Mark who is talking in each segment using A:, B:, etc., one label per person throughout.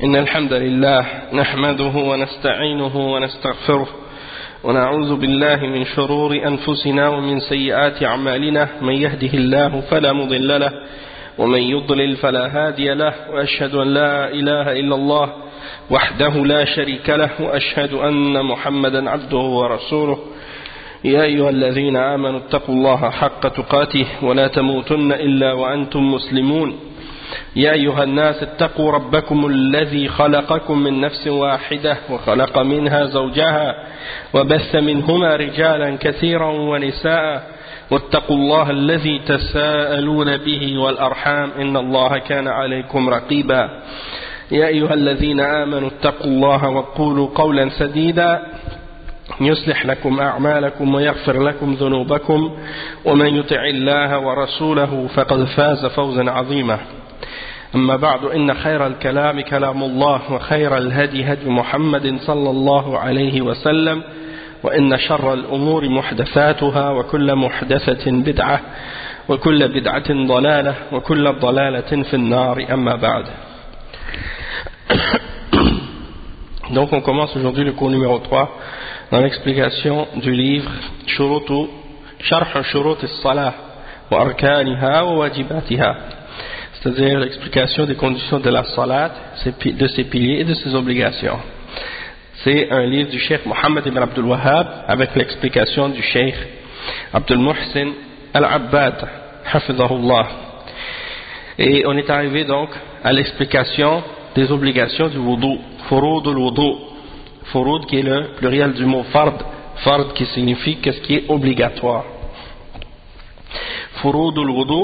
A: إن الحمد لله نحمده ونستعينه ونستغفره ونعوذ بالله من شرور أنفسنا ومن سيئات أعمالنا من يهده الله فلا مضل له ومن يضلل فلا هادي له وأشهد أن لا إله إلا الله وحده لا شريك له وأشهد أن محمدا عبده ورسوله يا أيها الذين آمنوا اتقوا الله حق تقاته ولا تموتن إلا وأنتم مسلمون يا أيها الناس اتقوا ربكم الذي خلقكم من نفس واحدة وخلق منها زوجها وبث منهما رجالا كثيرا ونساء واتقوا الله الذي تساءلون به والأرحام إن الله كان عليكم رقيبا يا أيها الذين آمنوا اتقوا الله وقولوا قولا سديدا يصلح لكم أعمالكم ويغفر لكم ذنوبكم ومن يطع الله ورسوله فقد فاز فوزا عظيما أما بعد إن خير الكلام كلام الله وخير الهدي هدي محمد صلى الله عليه وسلم وإن شر الأمور محدثاتها وكل محدثة بدعة وكل بدعة ضلالة وكل ضلالة في النار أما بعد. Donc on commence aujourd'hui le cours numéro 3 dans l'explication du livre Sharh Shurut as-Salah wa Arkaniha wa Wajibatiha, c'est-à-dire l'explication des conditions de la salat, de ses piliers et de ses obligations. C'est un livre du Cheikh Mohammed ibn Abdul Wahhab avec l'explication du Cheikh Abdul Muhsin al-Abbad hafidhahullah. Et on est arrivé donc à l'explication des obligations du wudu, furud al-wudu, furud qui est le pluriel du mot fard, fard qui signifie qu'est-ce qui est obligatoire. Furud al-wudu,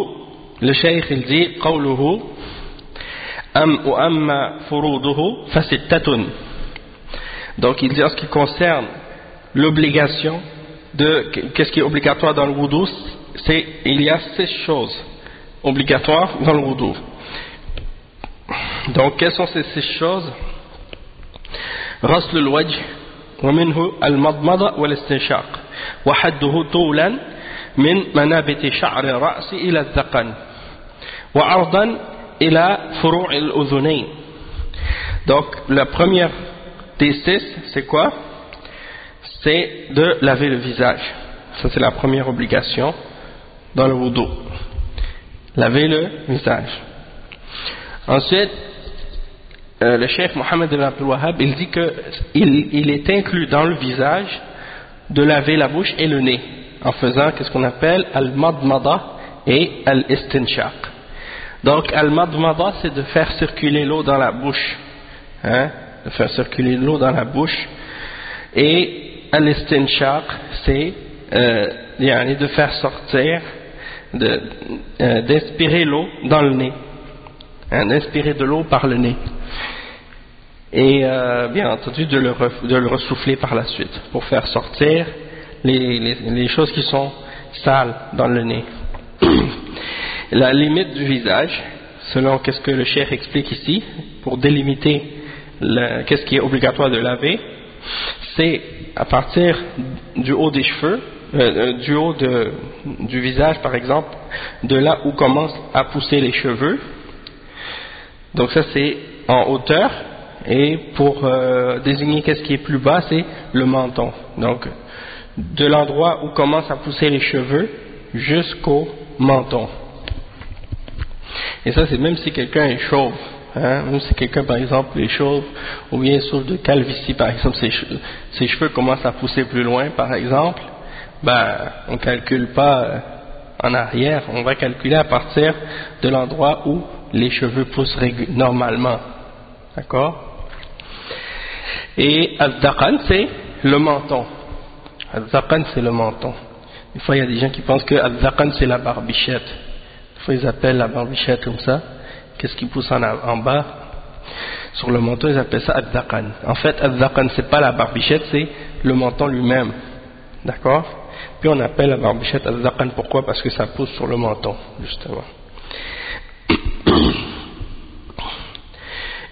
A: le cheikh il dit qawluhu amma furuduhu fasittatun. Donc il dit en ce qui concerne l'obligation de qu'est-ce qui est obligatoire dans le wudu, c'est il y a 6 choses obligatoires dans le wudu. Donc quelles sont ces 6 choses? غسل الوجه ومنه المضمضة والاستنشاق وحده طولا من منابت شعر الرأس إلى الذقن وعرضا إلى فروع الأذنين. Donc la première des 6 c'est quoi? C'est de laver le visage. Ça c'est la première obligation dans le wudu, laver le visage. Ensuite le cheikh Mohammed ibn Abdul Wahhab il dit que il est inclus dans le visage de laver la bouche et le nez en faisant qu'est-ce qu'on appelle al-madmada et al-istinshaq. Donc al-madmada c'est de faire circuler l'eau dans la bouche, de faire circuler l'eau dans la bouche, et al-istinshaq c'est de faire sortir, d'inspirer l'eau dans le nez, d'inspirer de l'eau par le nez, et bien entendu de le ressouffler par la suite pour faire sortir les choses qui sont sales dans le nez. La limite du visage, selon qu'est-ce que le cheikh explique ici, pour délimiter qu'est-ce qui est obligatoire de laver, c'est à partir du haut des cheveux, du haut du visage par exemple, de là où commencent à pousser les cheveux. Donc ça c'est en hauteur, et pour désigner qu'est-ce qui est plus bas, c'est le menton. Donc de l'endroit où commencent à pousser les cheveux jusqu'au menton. Et ça c'est même si quelqu'un est chauve, même si quelqu'un par exemple est chauve ou bien souffre de calvitie par exemple, ses cheveux commencent à pousser plus loin par exemple, on ne calcule pas en arrière, on va calculer à partir de l'endroit où les cheveux poussent normalement, d'accord? Et al-dhaqan c'est le menton. Al-dhaqan c'est le menton. Des fois il y a des gens qui pensent que al-dhaqan c'est la barbichette. Des fois ils appellent la barbichette comme ça. Qu'est-ce qui pousse en bas sur le menton, ils appellent ça al-dhaqan. En fait al-dhaqan c'est pas la barbichette, c'est le menton lui-même, d'accord? Puis on appelle la barbichette al-dhaqan, pourquoi? Parce que ça pousse sur le menton justement.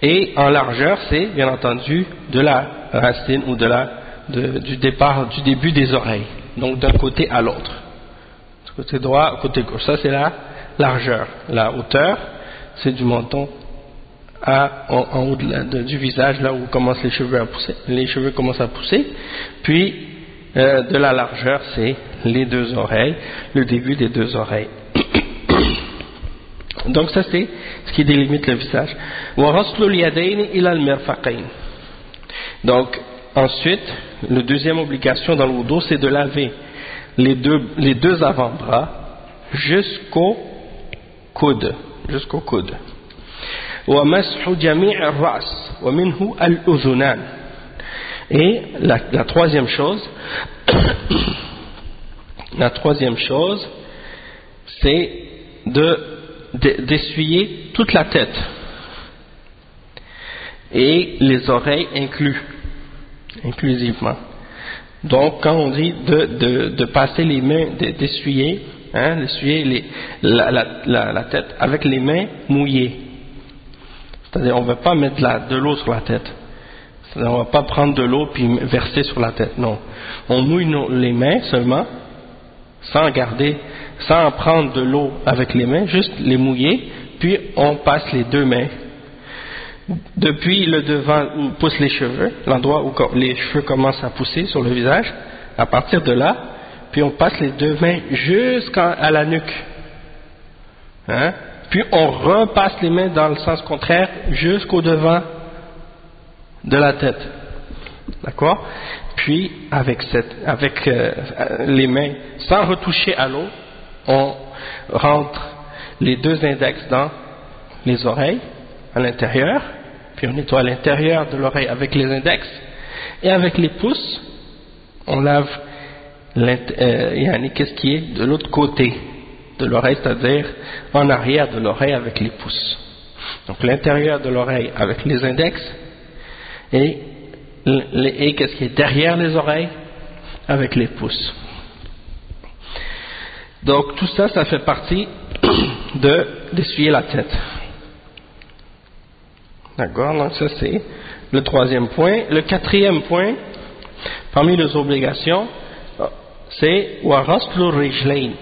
A: Et en largeur c'est bien entendu de la racine ou du début des oreilles, donc d'un côté à l'autre, côté droit, côté gauche. Ça c'est la largeur. La hauteur c'est du menton en haut du visage, là où commencent les cheveux commencent à pousser, puis de la largeur, c'est les deux oreilles, le début des deux oreilles. Donc ça c'est ce qui délimite le visage. Donc ensuite, la deuxième obligation dans le wudu, c'est de laver les deux avant-bras jusqu'au coude. Et la troisième chose, c'est d'essuyer toute la tête et les oreilles inclusivement. Donc quand on dit de passer les mains, d'essuyer, d'essuyer la tête avec les mains mouillées, c'est-à-dire on ne veut pas mettre de l'eau sur la tête, c'est-à-dire on ne va pas prendre de l'eau puis verser sur la tête, non, on mouille les mains seulement, sans prendre de l'eau avec les mains, juste les mouiller, puis on passe les deux mains depuis le devant où poussent les cheveux, l'endroit où les cheveux commencent à pousser sur le visage, à partir de là, puis on passe les deux mains jusqu'à la nuque, puis on repasse les mains dans le sens contraire jusqu'au devant de la tête, d'accord? Puis avec les mains, sans retoucher à l'eau, on rentre les deux index dans les oreilles à l'intérieur, puis on nettoie l'intérieur de l'oreille avec les index, et avec les pouces on lave qu'est-ce qui est de l'autre côté de l'oreille, c'est-à-dire en arrière de l'oreille avec les pouces. Donc l'intérieur de l'oreille avec les index, et qu'est-ce qui est derrière les oreilles avec les pouces. Donc tout ça, ça fait partie d'essuyer la tête. D'accord, donc ça c'est le troisième point. Le quatrième point, parmi les obligations, c'est وَغَسْلُ الرِّجْلَيْنِ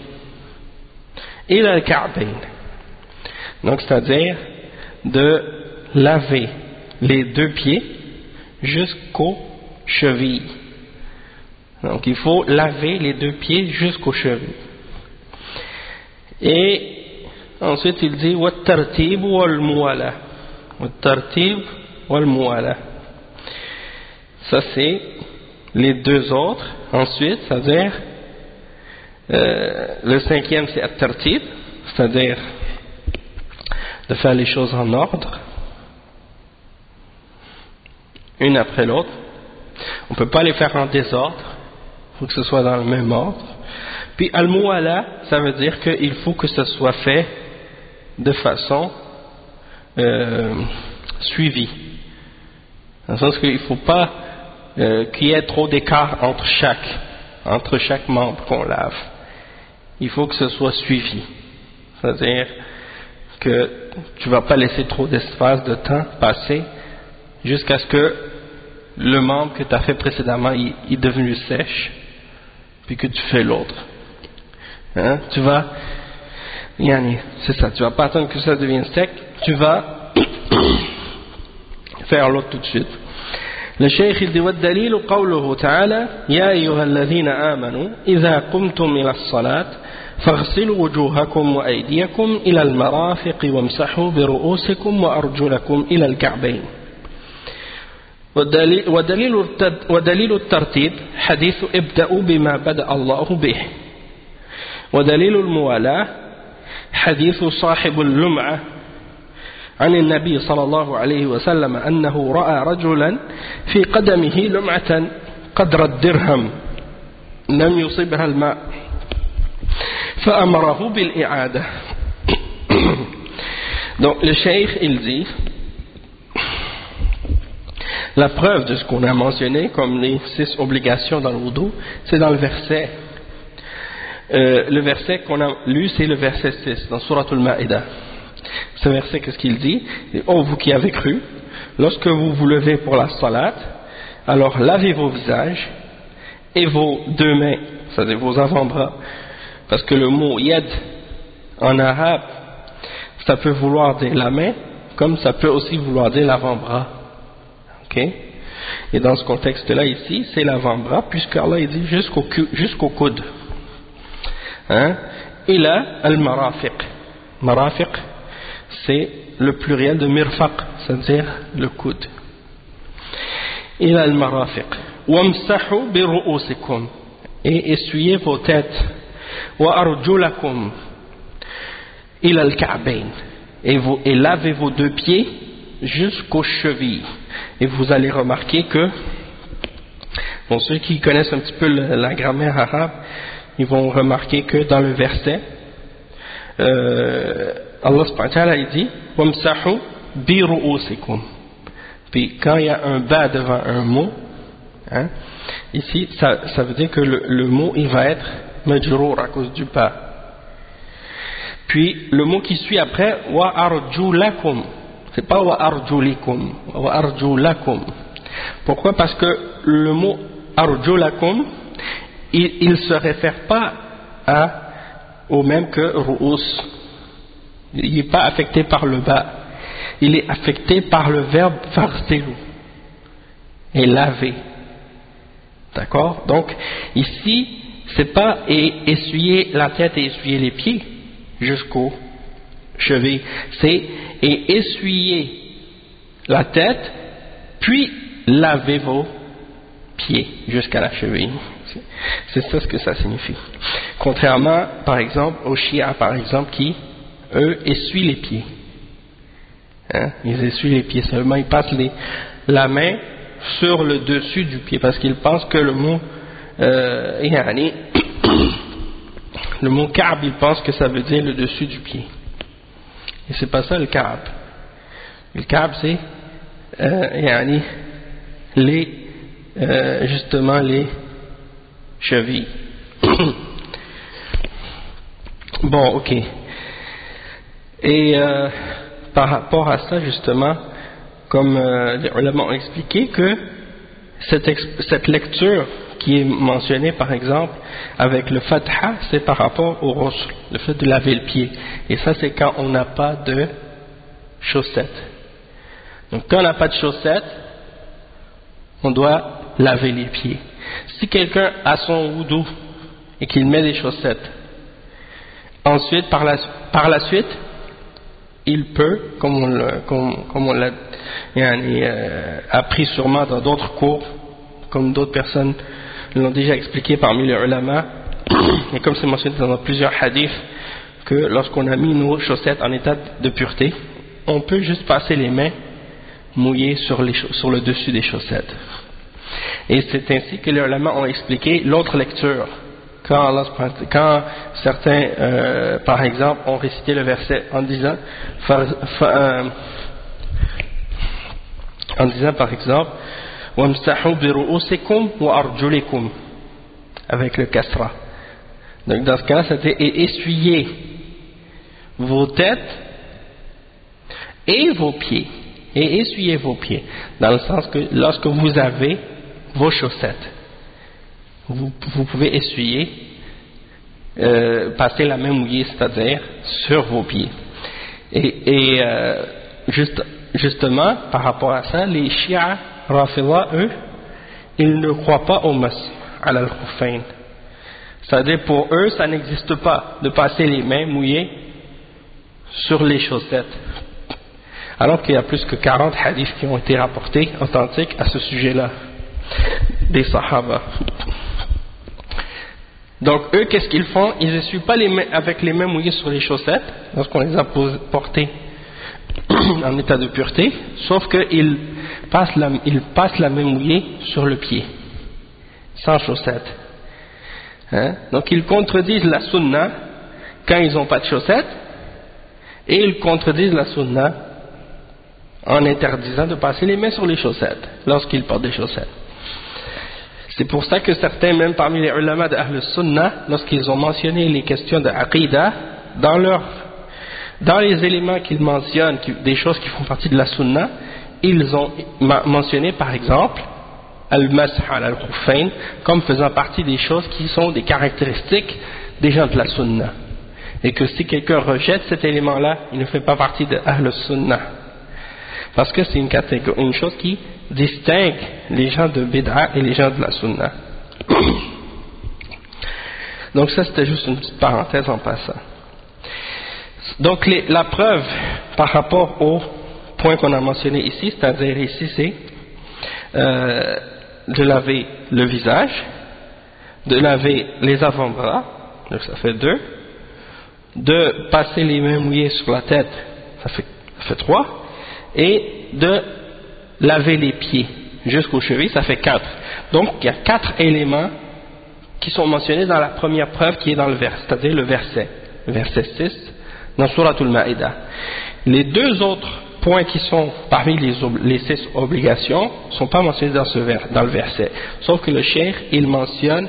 A: إِلَى الْكَعْبَيْنِ. Donc c'est-à-dire de laver les deux pieds jusqu'aux chevilles. Donc il faut laver les deux pieds jusqu'aux chevilles. Et ensuite il dit وَالتَّرْتِيبُ وَالْمُوَالَةُ. وَالتَّرْتِيبُ وَالْمُوَالَةُ. Ça c'est les deux autres. Ensuite, c'est-à-dire le cinquième c'est at-tartib, c'est-à-dire de faire les choses en ordre, une après l'autre. On ne peut pas les faire en désordre, il faut que ce soit dans le même ordre. Puis al-muwala, ça veut dire qu'il faut que ce soit fait de façon suivie, dans le sens qu'il ne faut pas qu'il y ait trop d'écart entre chaque membre qu'on lave. Il faut que ce soit suivi, c'est-à-dire que tu ne vas pas laisser trop d'espace de temps passer jusqu'à ce que le membre que tu as fait précédemment il est devenu sèche, puis que tu fais l'autre. Tu vas, c'est ça, tu vas pas attendre que ça devienne sec, tu vas faire l'autre tout de suite. Le cheikh il dit والدليل قوله تعالى يا أيها الذين آمنوا إذا قمتم إلى الصلاة فاغسلوا وجوهكم وأيديكم إلى المرافق وامسحوا برؤوسكم وأرجلكم إلى الكعبين. ودليل الترتيب حديث ابدأوا بما بدأ الله به. ودليل الموالاة حديث صاحب اللمعة عن النبي صلى الله عليه وسلم أنه رأى رجلا في قدمه لمعة قدر الدرهم لم يصبها الماء فأمره بالإعادة. Donc le cheikh il dit la preuve de ce qu'on a mentionné comme les 6 obligations dans le wudu, c'est dans le verset. Le verset qu'on a lu, c'est le verset 6 dans Surat al-Ma'idah. Ce verset, qu'est-ce qu'il dit? Oh, vous qui avez cru, lorsque vous vous levez pour la salat, alors lavez vos visages et vos deux mains, c'est-à-dire vos avant-bras, parce que le mot yad en arabe, ça peut vouloir dire la main comme ça peut aussi vouloir dire l'avant-bras. Ok? Et dans ce contexte-là ici, c'est l'avant-bras, puisque Allah dit jusqu'au coude. Hein? Et là, al-marafiq. Marafiq, c'est le pluriel de mirfaq, c'est-à-dire le coude. Et là, al-marafiq. Wamsahu bi ru'usikum. Et essuyez vos têtes. Wa arjulakum ila al-ka'bayn. Et lavez vos deux pieds jusqu'aux chevilles. Et vous allez remarquer que, bon, ceux qui connaissent un petit peu la grammaire arabe, ils vont remarquer que dans le verset, Allah subhanahu wa ta'ala dit wamsahu bi ru'usikum. Puis quand il y a un ba devant un mot, hein, ici ça veut dire que le mot il va être majrour à cause du ba. Puis le mot qui suit après wa arjulakum, c'est pas wa arjulikum, wa arjulakum. Pourquoi? Parce que le mot arjulakum il se réfère pas au même que ru'us. Il n'est pas affecté par le bas, il est affecté par le verbe farsilu et laver. D'accord? Donc ici c'est pas essuyer la tête et essuyer les pieds jusqu'aux chevilles, c'est essuyer la tête puis laver vos pieds jusqu'à la cheville. C'est ça ce que ça signifie. Contrairement, par exemple, aux chiites, par exemple, qui, eux, essuient les pieds. Hein? Ils essuient les pieds seulement, ils passent la main sur le dessus du pied, parce qu'ils pensent que le mot le mot ka'b, ils pensent que ça veut dire le dessus du pied. Et c'est pas ça le ka'b. Le ka'b, c'est justement les chevilles. Bon, ok. Et par rapport à ça, justement, comme les ulama ont expliqué, que cette lecture qui est mentionnée, par exemple, avec le fatha, c'est par rapport au ghusl, le fait de laver le pied. Et ça, c'est quand on n'a pas de chaussettes. Donc, quand on n'a pas de chaussettes, on doit laver les pieds. Si quelqu'un a son wudu et qu'il met des chaussettes, ensuite, par la suite, il peut, comme on l'a appris sûrement dans d'autres cours, comme d'autres personnes l'ont déjà expliqué parmi les ulama, et comme c'est mentionné dans plusieurs hadiths, que lorsqu'on a mis nos chaussettes en état de pureté, on peut juste passer les mains mouillées sur le dessus des chaussettes. Et c'est ainsi que les ulama ont expliqué l'autre lecture. Quand certains, par exemple, ont récité le verset en disant par exemple, وَامْسَحُوا بِرُؤُوسِكُمْ وَأَرْجُلِكُمْ avec le kasra. Donc dans ce cas-là, c'était essuyer vos têtes et vos pieds. Et essuyez vos pieds. Dans le sens que lorsque vous avez vos chaussettes, vous pouvez essuyer, passer la main mouillée, c'est-à-dire sur vos pieds. Et justement, par rapport à ça, les chiites Rafida, eux, ils ne croient pas au masih ala al-khuffayn. C'est-à-dire pour eux, ça n'existe pas de passer les mains mouillées sur les chaussettes. Alors qu'il y a plus que 40 hadiths qui ont été rapportés, authentiques, à ce sujet-là, des sahaba. Donc eux, qu'est-ce qu'ils font? Ils essuient pas les mains avec les mains mouillées sur les chaussettes, lorsqu'on les a portées en état de pureté, sauf qu'ils passent la main mouillée sur le pied, sans chaussettes. Hein? Donc ils contredisent la sunna quand ils n'ont pas de chaussettes, et ils contredisent la sunna en interdisant de passer les mains sur les chaussettes lorsqu'ils portent des chaussettes. C'est pour ça que certains, même parmi les ulama de Ahl Sunnah, lorsqu'ils ont mentionné les questions de Aqidah, dans les éléments qu'ils mentionnent, des choses qui font partie de la Sunnah, ils ont mentionné par exemple al-masah al-khuffayn comme faisant partie des choses qui sont des caractéristiques des gens de la Sunnah. Et que si quelqu'un rejette cet élément-là, il ne fait pas partie de Ahl Sunnah. Parce que c'est une chose qui distingue les gens de Bid'a et les gens de la Sunna. Donc ça, c'était juste une petite parenthèse en passant. Donc la preuve par rapport au point qu'on a mentionné ici, c'est-à-dire ici c'est de laver le visage, de laver les avant-bras, donc ça fait 2, de passer les mains mouillées sur la tête, ça fait 3, et de laver les pieds jusqu'aux chevilles, ça fait 4. Donc il y a 4 éléments qui sont mentionnés dans la première preuve qui est dans le verset, c'est-à-dire le verset 6 dans Suratul Ma'idah. Les 2 autres points qui sont parmi les 6 obligations ne sont pas mentionnés dans le verset, sauf que le cheikh il mentionne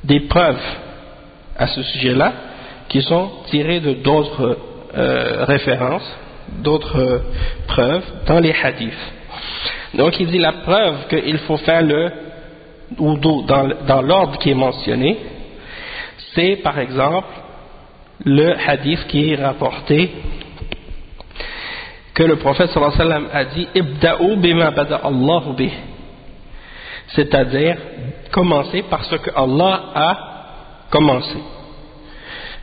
A: des preuves à ce sujet-là qui sont tirées de d'autres références, d'autres preuves dans les hadiths. Donc il dit la preuve qu'il faut faire le wudu dans l'ordre qui est mentionné, c'est par exemple le hadith qui est rapporté que le prophète sallallahu alayhi wa sallam a dit ibda'u bima bada Allahu bih, c'est-à-dire commencer par ce que Allah a commencé.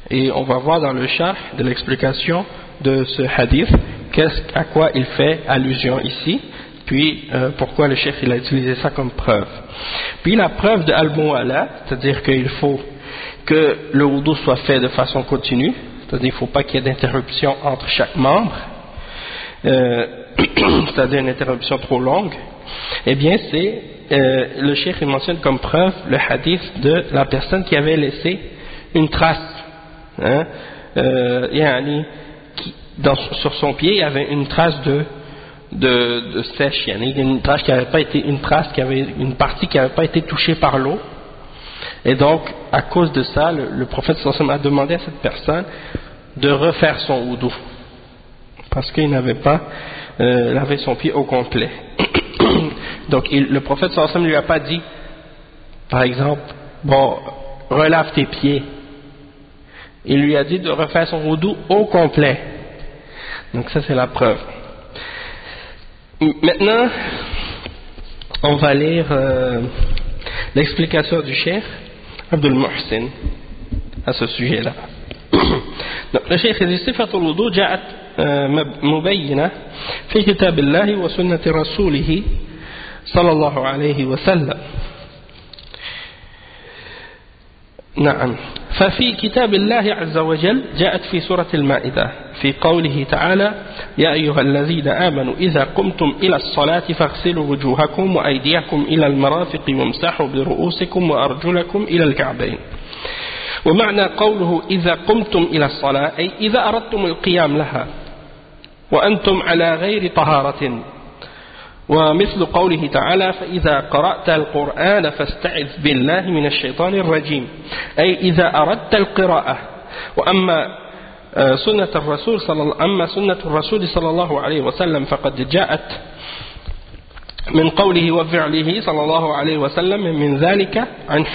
A: Et on va voir dans le sharh de l'explication de ce hadith à quoi il fait allusion ici, puis pourquoi le cheikh il a utilisé ça comme preuve. Puis la preuve de al-muwala, c'est-à-dire qu'il faut que le wudu soit fait de façon continue, c'est-à-dire qu'il ne faut pas qu'il y ait d'interruption entre chaque membre, c'est-à-dire une interruption trop longue, eh bien c'est le cheikh il mentionne comme preuve le hadith de la personne qui avait laissé une trace, sur son pied il y avait une trace de sèche, une trace qui n'avait pas été une partie qui n'avait pas été touchée par l'eau, et donc à cause de ça le prophète sallallahu alayhi wa sallam a demandé à cette personne de refaire son wudu parce qu'il n'avait pas lavé son pied au complet. Donc le prophète sallallahu alayhi wa sallam lui a pas dit par exemple bon relave tes pieds, il lui a dit de refaire son wudu au complet. Donc ça c'est la preuve. Maintenant on va lire l'explication du cheikh Abdul Muhsin à ce sujet-là. Donc le cheikh dit صفة الوضوء جاءت مبينة في كتاب الله وسنة رسوله صلى الله عليه وسلم. نعم. ففي كتاب الله عز وجل جاءت في سورة المائدة في قوله تعالى يا أيها الذين آمنوا إذا قمتم إلى الصلاة فاغسلوا وجوهكم وأيديكم إلى المرافق وامسحوا برؤوسكم وأرجلكم إلى الكعبين. ومعنى قوله إذا قمتم إلى الصلاة أي إذا أردتم القيام لها وأنتم على غير طهارة، ومثل قوله تعالى فإذا قرأت القرآن فاستعذ بالله من الشيطان الرجيم أي إذا أردت القراءة. وأما سنة الرسول صلى الله عليه وسلم فقد جاءت من قوله وفعله صلى الله عليه وسلم من ذلك عن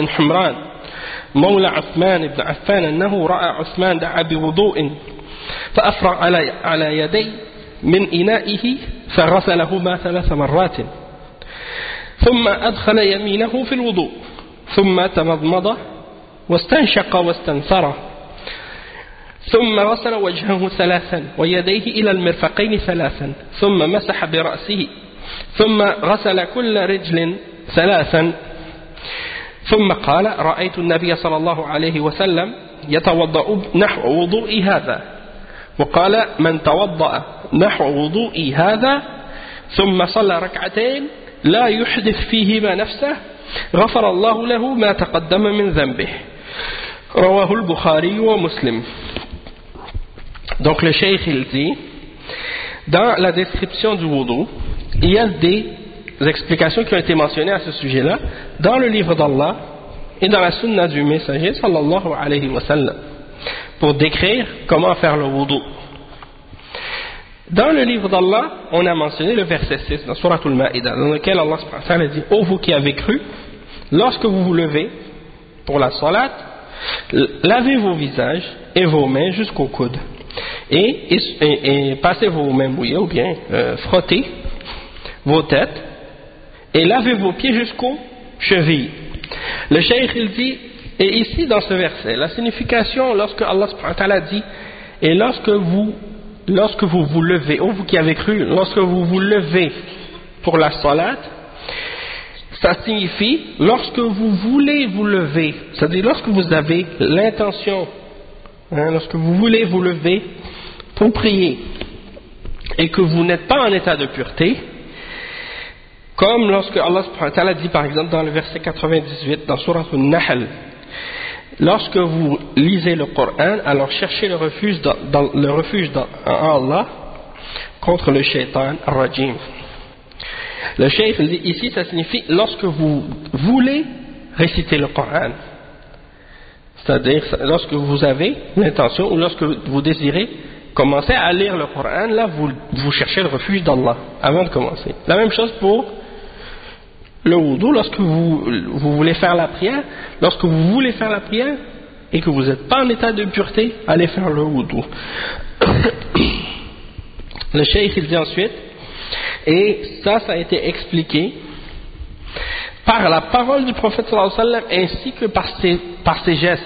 A: حمران مولى عثمان بن عفان أنه رأى عثمان دعا بوضوء فأفرغ على يديه من إنائه فغسلهما 3 مرات ثم أدخل يمينه في الوضوء ثم تمضمض واستنشق واستنثر ثم غسل وجهه 3 ويديه إلى المرفقين 3 ثم مسح برأسه ثم غسل كل رجل 3 ثم قال رأيت النبي صلى الله عليه وسلم يتوضأ نحو وضوئي هذا. وقال من توضأ نحو وضوئي هذا ثم صلى 2 لا يحدث فيهما نفسه غفر الله له ما تقدم من ذنبه. رواه البخاري ومسلم. Donc le cheikh il dit dans la description du wudu il y a des explications qui ont été mentionnées à ce sujet-là dans le livre d'Allah et dans la sunna du messager sallallahu alayhi wa sallam pour décrire comment faire le wudu. Dans le livre d'Allah, on a mentionné le verset 6 dans Suratul Ma'idah, dans lequel Allah subhanahu wa ta'ala dit ô vous qui avez cru, lorsque vous vous levez pour la salat, lavez vos visages et vos mains jusqu'au coude, et passez vos mains mouillées ou bien frottez vos têtes et lavez vos pieds jusqu'aux chevilles. Le cheikh il dit, et ici dans ce verset, la signification lorsque Allah subhanahu wa ta'ala dit, et lorsque vous vous levez, ô vous qui avez cru, lorsque vous vous levez pour la salat, ça signifie lorsque vous voulez vous lever, c'est-à-dire lorsque vous avez l'intention, lorsque vous voulez vous lever pour prier et que vous n'êtes pas en état de pureté, comme lorsque Allah subhanahu wa ta'ala dit par exemple dans le verset 98 dans Surah An-Nahl, lorsque vous lisez le Coran, alors cherchez le refuge en Allah contre le shaitan ar-rajim. Le cheikh dit ici, ça signifie lorsque vous voulez réciter le Coran, c'est-à-dire lorsque vous avez l'intention ou lorsque vous désirez commencer à lire le Coran, là vous cherchez le refuge d'Allah avant de commencer. La même chose pour le wudu, lorsque vous voulez faire la prière, lorsque vous voulez faire la prière et que vous n'êtes pas en état de pureté, allez faire le wudu. Le cheikh il dit ensuite, et ça a été expliqué par la parole du prophète sallallahu alayhi wa sallam ainsi que par ses gestes.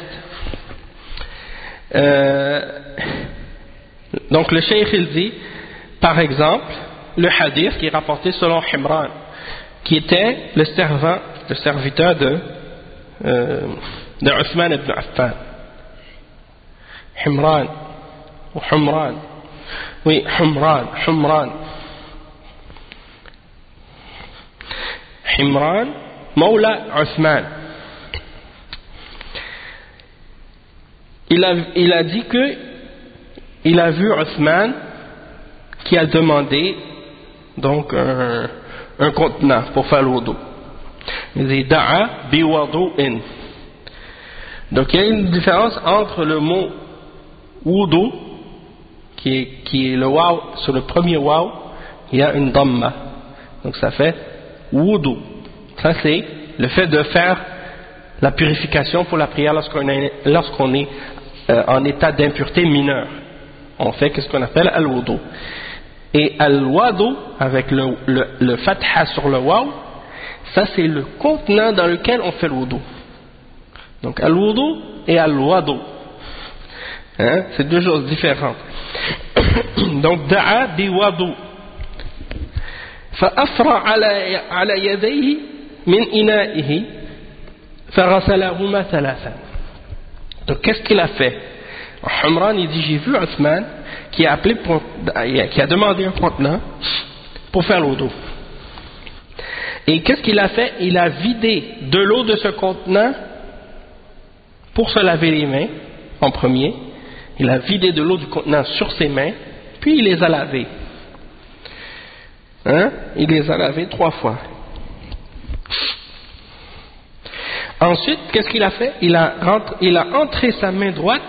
A: Donc le cheikh il dit, par exemple, le hadith qui est rapporté selon Himran, qui était le serviteur de Uthman ibn Affan. Himran, ou Humran, oui, Humran, Mawla Uthman. Il a dit que il a vu Uthman qui a demandé donc un contenant pour faire le wudu. Il dit da'a bi wudu'in. Donc il y a une différence entre le mot wudu qui est le waw, sur le premier waw il y a une dhamma, donc ça fait wudu. Ça c'est le fait de faire la purification pour la prière lorsqu'on est en état d'impureté mineure. On fait ce qu'on appelle al-wudu. Et al-wadu, avec le fatha sur le waw, ça c'est le contenant dans lequel on fait le wudu. Donc al-wudu et al-wadu, c'est deux choses différentes. Donc da'a bi wadu fa afra ala yadayhi min ina'ihi fa ghasalahuma thalathan. Donc qu'est-ce qu'il a fait? Humran il dit, j'ai vu Uthman qui a demandé un contenant pour faire l'eau d'eau. Et qu'est-ce qu'il a fait? Il a vidé de l'eau de ce contenant pour se laver les mains en premier. Il a vidé de l'eau du contenant sur ses mains, puis il les a lavées. Il les a lavées 3 fois. Ensuite, qu'est-ce qu'il a fait? Il a entré sa main droite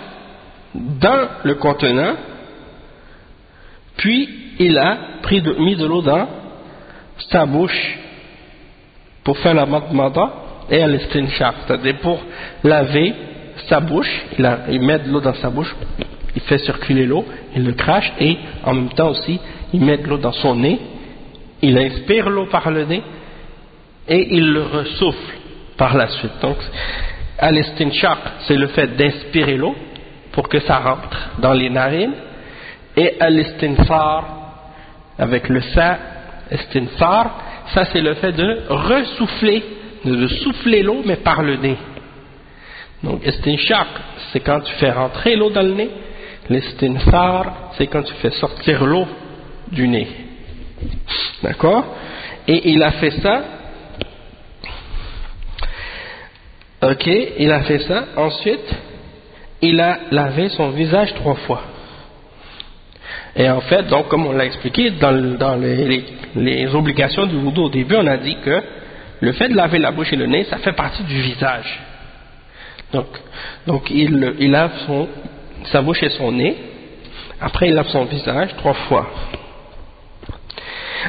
A: dans le contenant, puis il a mis de l'eau dans sa bouche pour faire la madmada et al-istinshaq, c'est-à-dire pour laver sa bouche. Il met de l'eau dans sa bouche, il fait circuler l'eau, il le crache, et en même temps aussi il met de l'eau dans son nez, il inspire l'eau par le nez et il le ressouffle par la suite. Donc al-istinshaq, c'est le fait d'inspirer l'eau pour que ça rentre dans les narines, et al-istinfar avec le sa, istinfar, ça c'est le fait de ressouffler, de souffler l'eau mais par le nez. Donc istinshaq, c'est quand tu fais rentrer l'eau dans le nez, l'istinfar, c'est quand tu fais sortir l'eau du nez. D'accord? Et il a fait ça. Ok, il a fait ça. Ensuite, il a lavé son visage 3 fois. Et en fait, donc, comme on l'a expliqué, dans les obligations du wudu au début, on a dit que le fait de laver la bouche et le nez, ça fait partie du visage. Donc il lave sa bouche et son nez, après il lave son visage 3 fois.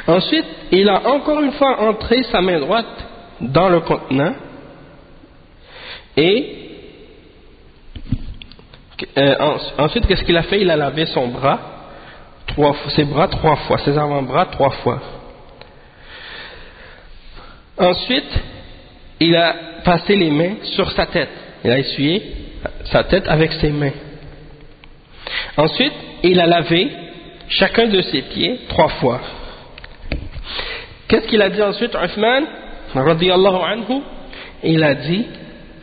A: Ensuite, il a encore une fois entré sa main droite dans le contenant, et Ensuite, qu'est-ce qu'il a fait? Il a lavé ses bras 3 fois, ses avant-bras 3 fois. Ensuite, il a passé les mains sur sa tête. Il a essuyé sa tête avec ses mains. Ensuite, il a lavé chacun de ses pieds 3 fois. Qu'est-ce qu'il a dit ensuite, Uthman, radiyallahu anhu? Il a dit,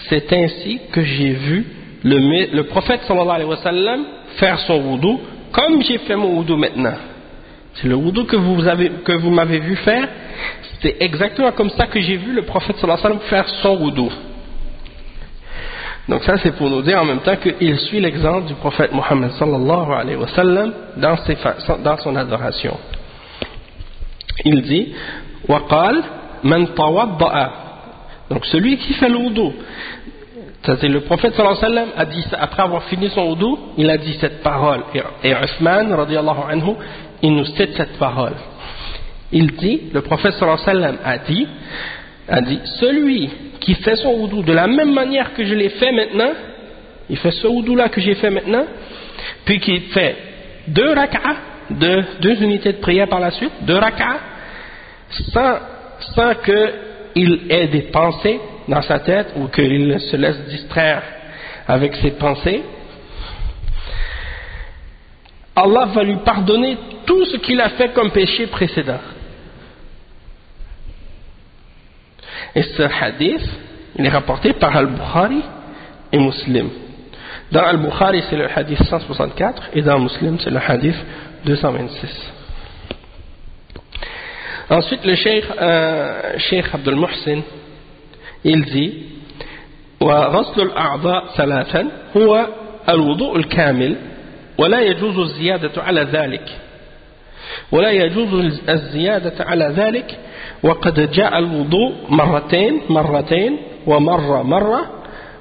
A: c'est ainsi que j'ai vu le prophète sallallahu alayhi wa sallam faire son wudu, comme j'ai fait mon wudu maintenant. C'est le wudu que vous m'avez vu faire, c'est exactement comme ça que j'ai vu le prophète sallallahu alayhi wa sallam faire son wudu. Donc ça, c'est pour nous dire en même temps qu'il suit l'exemple du prophète Mohammed sallallahu alayhi wa sallam dans son adoration. Il dit وقال من توضأ, donc celui qui fait le wudu, c'est-à-dire le prophète sallallahu alayhi wa sallam a dit ça, après avoir fini son wudu, il a dit cette parole, et Uthman radiyallahu anhu, il nous cite cette parole. Il dit, le prophète sallallahu alayhi wa sallam a dit celui qui fait son wudu de la même manière que je l'ai fait maintenant, il fait ce wudu là que j'ai fait maintenant, puis qu'il fait 2 rak'ah, 2 unités de prière par la suite, 2 rak'ah, sans qu'il ait des pensées dans sa tête ou qu'il se laisse distraire avec ses pensées, Allah va lui pardonner tout ce qu'il a fait comme péché précédent. Et ce hadith, il est rapporté par Al-Bukhari et Muslim. Dans Al-Bukhari, c'est le hadith 164 et dans Muslim, c'est le hadith 226. Ensuite, le Cheikh Abdul Muhsin, il dit وغسل الأعضاء ثلاثا هو الوضوء الكامل ولا يجوز الزيادة على ذلك وقد جاء الوضوء مرتين ومرة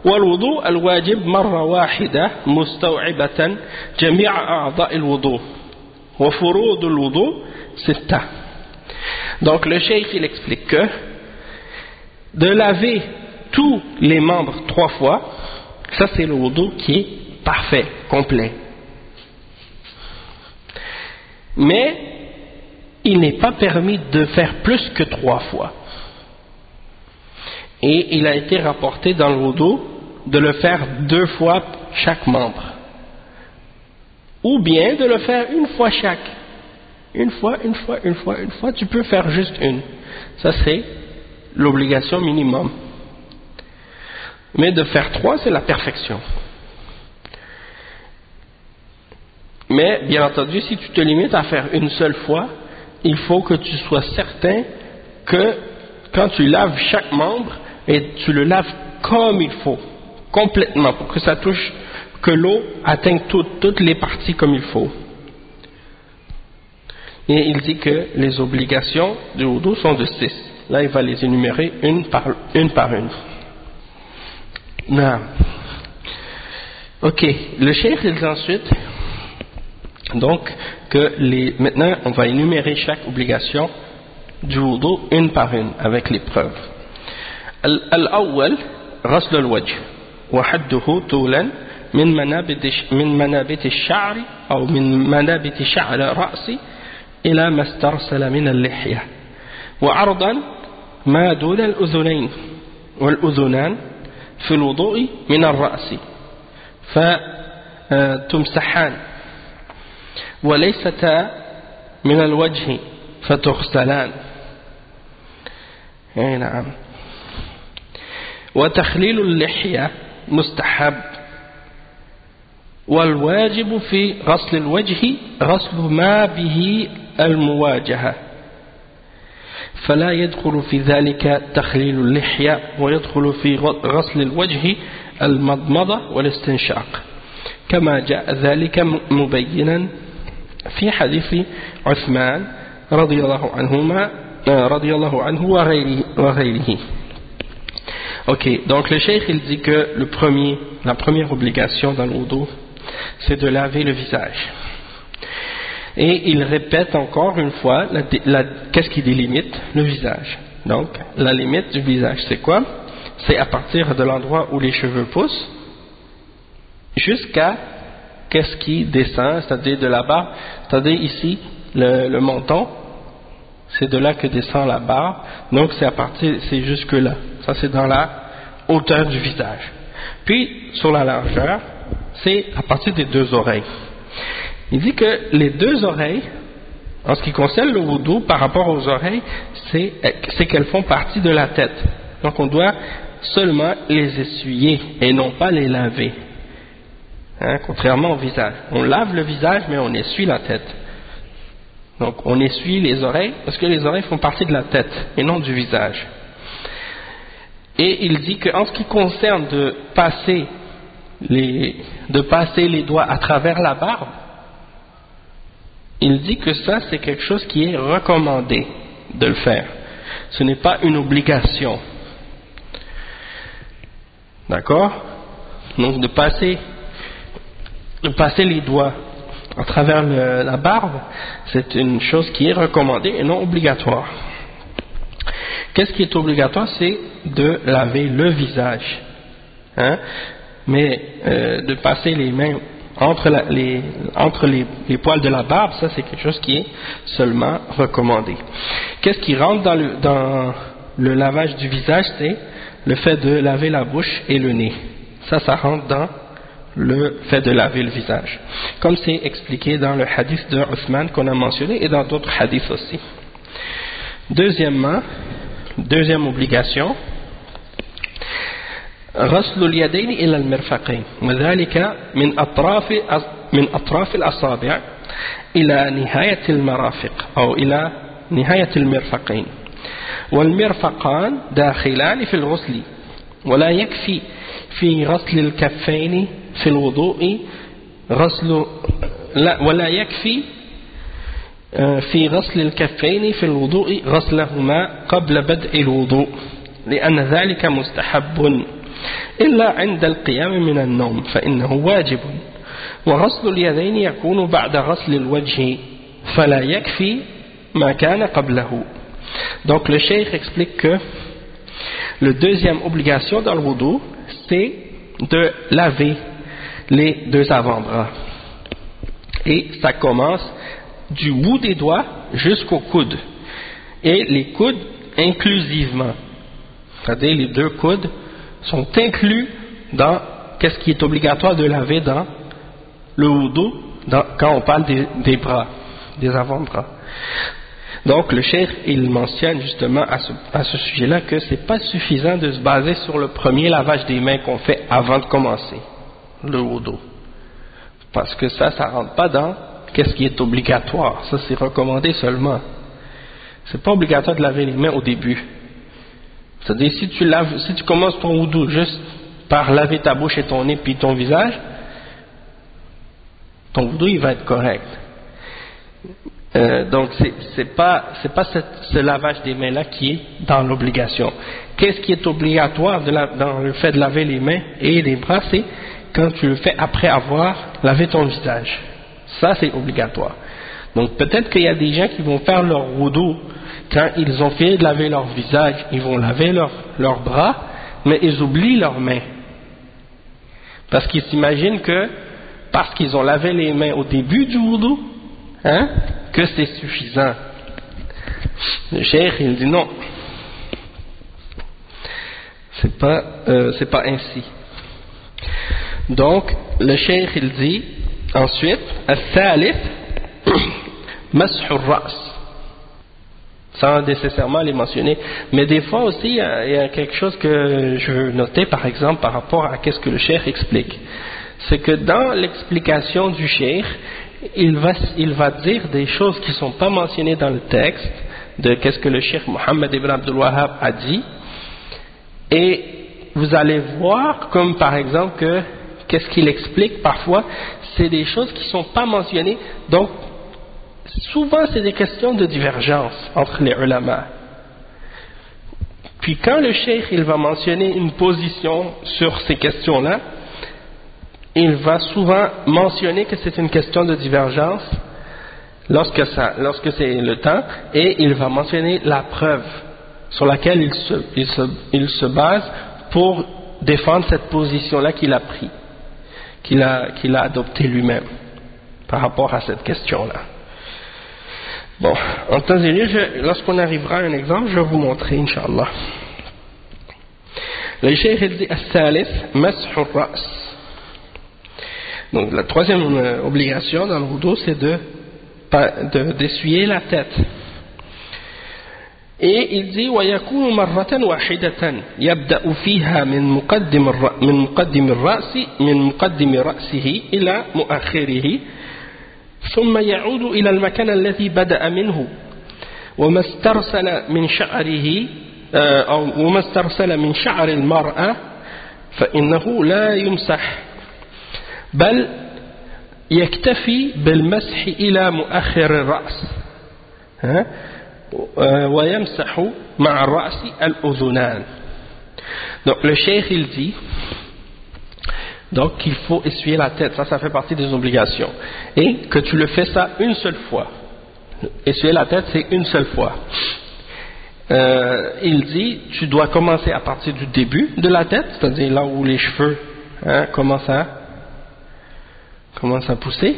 A: والوضوء الواجب مرة واحدة مستوعبة جميع أعضاء الوضوء وفروض الوضوء 6. Donc le cheikh il explique que de laver tous les membres 3 fois, ça c'est le wudu qui est parfait, complet. Mais il n'est pas permis de faire plus que 3 fois. Et il a été rapporté dans le wudu de le faire 2 fois chaque membre. Ou bien de le faire 1 fois chaque. Une fois, tu peux faire juste une. Ça c'est l'obligation minimum. Mais de faire 3, c'est la perfection. Mais, bien entendu, si tu te limites à faire une seule fois, il faut que tu sois certain que quand tu laves chaque membre, et tu le laves comme il faut, complètement, pour que ça touche, que l'eau atteigne toutes les parties comme il faut. Et il dit que les obligations du wudu sont de 6. Là, il va les énumérer une par une. Non. Ok, le cheikh il dit ensuite donc que maintenant on va énumérer chaque obligation du wudu une par une avec les preuves. Al-awwal غسل الوجه وحده طولا من منابت الشعر أو من منابت شعر الرأس إلى ما استرسل من اللحية وعرضا ما دون الأذنين والأذنان في الوضوء من الرأس فتمسحان وليستا من الوجه فتغسلان. نعم. وتخليل اللحية مستحب والواجب في غسل الوجه غسل ما به المواجهة فلا يدخل في ذلك تخليل اللحية ويدخل في غسل الوجه المضمضة والاستنشاق كما جاء ذلك مبينا في حديث عثمان رضي الله عنه وغيره. Ok, donc le cheikh il dit que la première obligation dans le wudu, c'est de laver le visage. Et il répète encore une fois, qu'est-ce qui délimite le visage. Donc, la limite du visage, c'est quoi? C'est à partir de l'endroit où les cheveux poussent jusqu'à qu'est-ce qui descend, c'est-à-dire de la barbe, c'est-à-dire ici le menton, c'est de là que descend la barbe, donc c'est jusque là, ça c'est dans la hauteur du visage. Puis sur la largeur, c'est à partir des deux oreilles. Il dit que les deux oreilles, en ce qui concerne le wudu par rapport aux oreilles, c'est qu'elles font partie de la tête. Donc on doit seulement les essuyer et non pas les laver. Hein, contrairement au visage. On lave le visage mais on essuie la tête. Donc on essuie les oreilles parce que les oreilles font partie de la tête et non du visage. Et il dit qu'en ce qui concerne de passer les doigts à travers la barbe, il dit que ça c'est quelque chose qui est recommandé de le faire. Ce n'est pas une obligation. D'accord? Donc de passer les doigts à travers la barbe, c'est une chose qui est recommandée et non obligatoire. Qu'est-ce qui est obligatoire? C'est de laver le visage. Hein? Mais de passer les mains entre les poils de la barbe, ça c'est quelque chose qui est seulement recommandé. Qu'est-ce qui rentre dans le lavage du visage? C'est le fait de laver la bouche et le nez. Ça rentre dans le fait de laver le visage. Comme c'est expliqué dans le hadith de Othman qu'on a mentionné et dans d'autres hadiths aussi. Deuxièmement, deuxième obligation, غسل اليدين إلى المرفقين وذلك من أطراف الأصابع إلى نهاية المرافق أو إلى نهاية المرفقين والمرفقان داخلان في الغسل ولا يكفي في غسل الكفين في الوضوء ولا يكفي في غسل الكفين في الوضوء غسلهما قبل بدء الوضوء لأن ذلك مستحب إلا عند القيام من النوم فإنه واجب وغسل اليدين يكون بعد غسل الوجه فلا يكفي ما كان قبله. Donc le cheikh explique que la deuxième obligation dans le wudu, c'est de laver les deux avant-bras. Et ça commence du bout des doigts jusqu'au coude. Et les coudes inclusivement. C'est-à-dire les deux coudes sont inclus dans qu'est-ce qui est obligatoire de laver dans le wudu quand on parle des bras, des avant-bras. Donc le cheikh il mentionne justement à ce sujet-là que c'est pas suffisant de se baser sur le premier lavage des mains qu'on fait avant de commencer le wudu, parce que ça rentre pas dans qu'est-ce qui est obligatoire. Ça c'est recommandé seulement. C'est pas obligatoire de laver les mains au début. C'est-à-dire si tu commences ton wudu juste par laver ta bouche et ton nez puis ton visage, ton wudu il va être correct. Donc c'est pas ce lavage des mains là qui est dans l'obligation. Qu'est-ce qui est obligatoire dans le fait de laver les mains et les bras? C'est quand tu le fais après avoir lavé ton visage. Ça c'est obligatoire. Donc peut-être qu'il y a des gens qui vont faire leur wudu quand ils ont fini de laver leur visage, ils vont laver leurs bras, mais ils oublient leurs mains. Parce qu'ils s'imaginent que parce qu'ils ont lavé les mains au début du wudu, hein, que c'est suffisant. Le cheikh il dit non, c'est pas ainsi. Donc le cheikh il dit ensuite al-thalith mashu ar-ra's, sans nécessairement les mentionner, mais des fois aussi il y a quelque chose que je veux noter par exemple par rapport à qu'est-ce que le cheikh explique. C'est que dans l'explication du cheikh il va dire des choses qui ne sont pas mentionnées dans le texte de qu'est-ce que le cheikh Mohammed ibn Abdul Wahhab a dit, et vous allez voir comme par exemple que qu'est-ce qu'il explique parfois c'est des choses qui ne sont pas mentionnées. Donc souvent c'est des questions de divergence entre les ulama. Puis quand le cheikh il va mentionner une position sur ces questions-là, il va souvent mentionner que c'est une question de divergence lorsque c'est le temps, et il va mentionner la preuve sur laquelle il se base pour défendre cette position-là qu'il a pris. qu'il a adopté lui-même par rapport à cette question-là. Bon, en temps et lieu, lorsqu'on arrivera à un exemple, je vais vous montrer, Inch'Allah. Le cheikh dit Al-Thalith, Mas'hu al-Ra's. Donc la troisième obligation dans le wudu, c'est d'essuyer la tête. Et il dit ويكون مرة واحدة يبدأ فيها من مقدم رأسه إلى مؤخره ثم يعود إلى المكان الذي بدأ منه وما استرسل من شعر المرأة فإنه لا يمسح بل يكتفي بالمسح إلى مؤخر الرأس ويمسح مع الرأس الأذنان. Donc le cheikh il dit donc qu'il faut essuyer la tête, ça fait partie des obligations, et que tu le fais ça une seule fois. Essuyer la tête c'est une seule fois. Il dit tu dois commencer à partir du début de la tête, c'est-à-dire là où les cheveux commencent à pousser,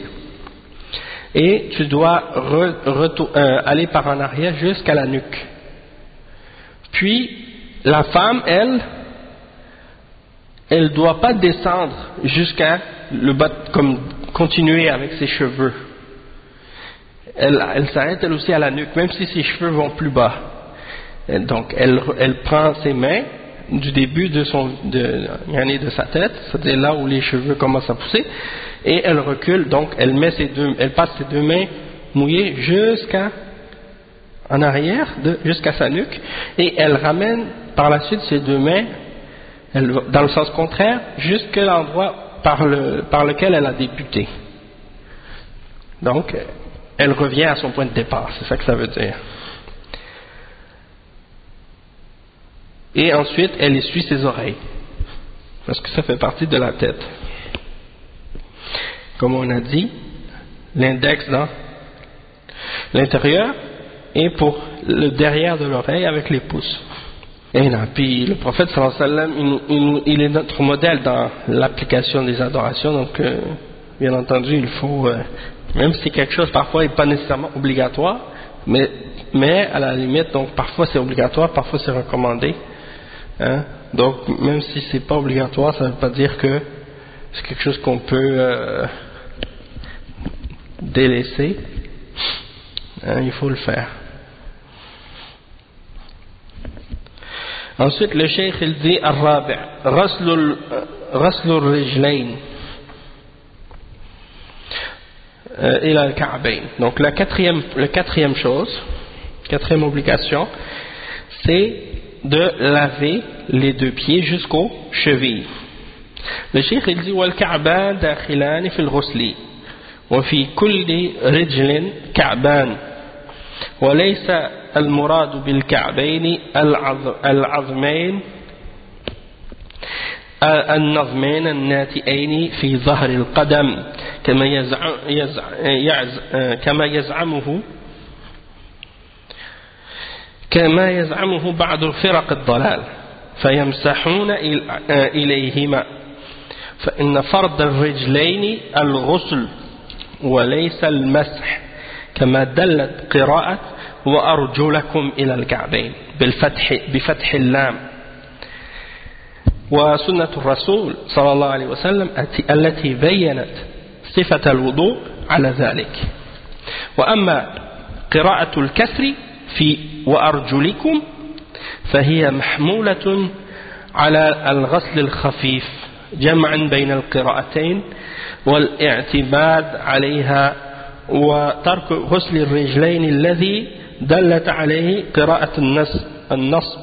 A: et tu dois aller par en arrière jusqu'à la nuque. Puis la femme, elle ne doit pas descendre jusqu'à le bas, comme continuer avec ses cheveux. Elle s'arrête elle aussi à la nuque, même si ses cheveux vont plus bas. Donc elle prend ses mains du début de sa tête, c'est-à-dire là où les cheveux commencent à pousser, et elle recule, donc elle passe ses deux mains mouillées en arrière, jusqu'à sa nuque, et elle ramène par la suite ses deux mains dans le sens contraire jusqu'à l'endroit par lequel elle a débuté. Donc elle revient à son point de départ, c'est ça que ça veut dire. Et ensuite elle essuie ses oreilles, parce que ça fait partie de la tête. Comme on a dit, l'index dans l'intérieur et pour le derrière de l'oreille avec les pouces. Et là, puis le prophète sallallahu alayhi wa sallam, il est notre modèle dans l'application des adorations, donc bien entendu il faut, même si quelque chose parfois n'est pas nécessairement obligatoire, mais à la limite, donc parfois c'est obligatoire, parfois c'est recommandé. Donc même si c'est pas obligatoire, ça ne veut pas dire que c'est quelque chose qu'on peut délaisser. Il faut le faire. Ensuite le cheikh il dit Ar-Rabi' Ghaslul Rijlayn ila al-Ka'bayn. Donc la quatrième obligation, c'est de laver les deux pieds jusqu'aux chevilles. Le cheikh il dit وَالْكَعْبَانِ دَاخِلَانِ فِي الْغُسْلِ وفي كل رجل كعبان وليس المراد بالكعبين العظمين النظمين الناتئين في ظهر القدم كما يزعمه بعض فرق الضلال فيمسحون إليهما فإن فرض الرجلين الغسل وليس المسح كما دلت قراءة وأرجلكم إلى الكعبين بفتح اللام وسنة الرسول صلى الله عليه وسلم التي بينت صفة الوضوء على ذلك. وأما قراءة الكسر في وأرجلكم فهي محمولة على الغسل الخفيف جمعا بين القراءتين والاعتماد عليها وترك غسل الرجلين الذي دلت عليه قراءة النصب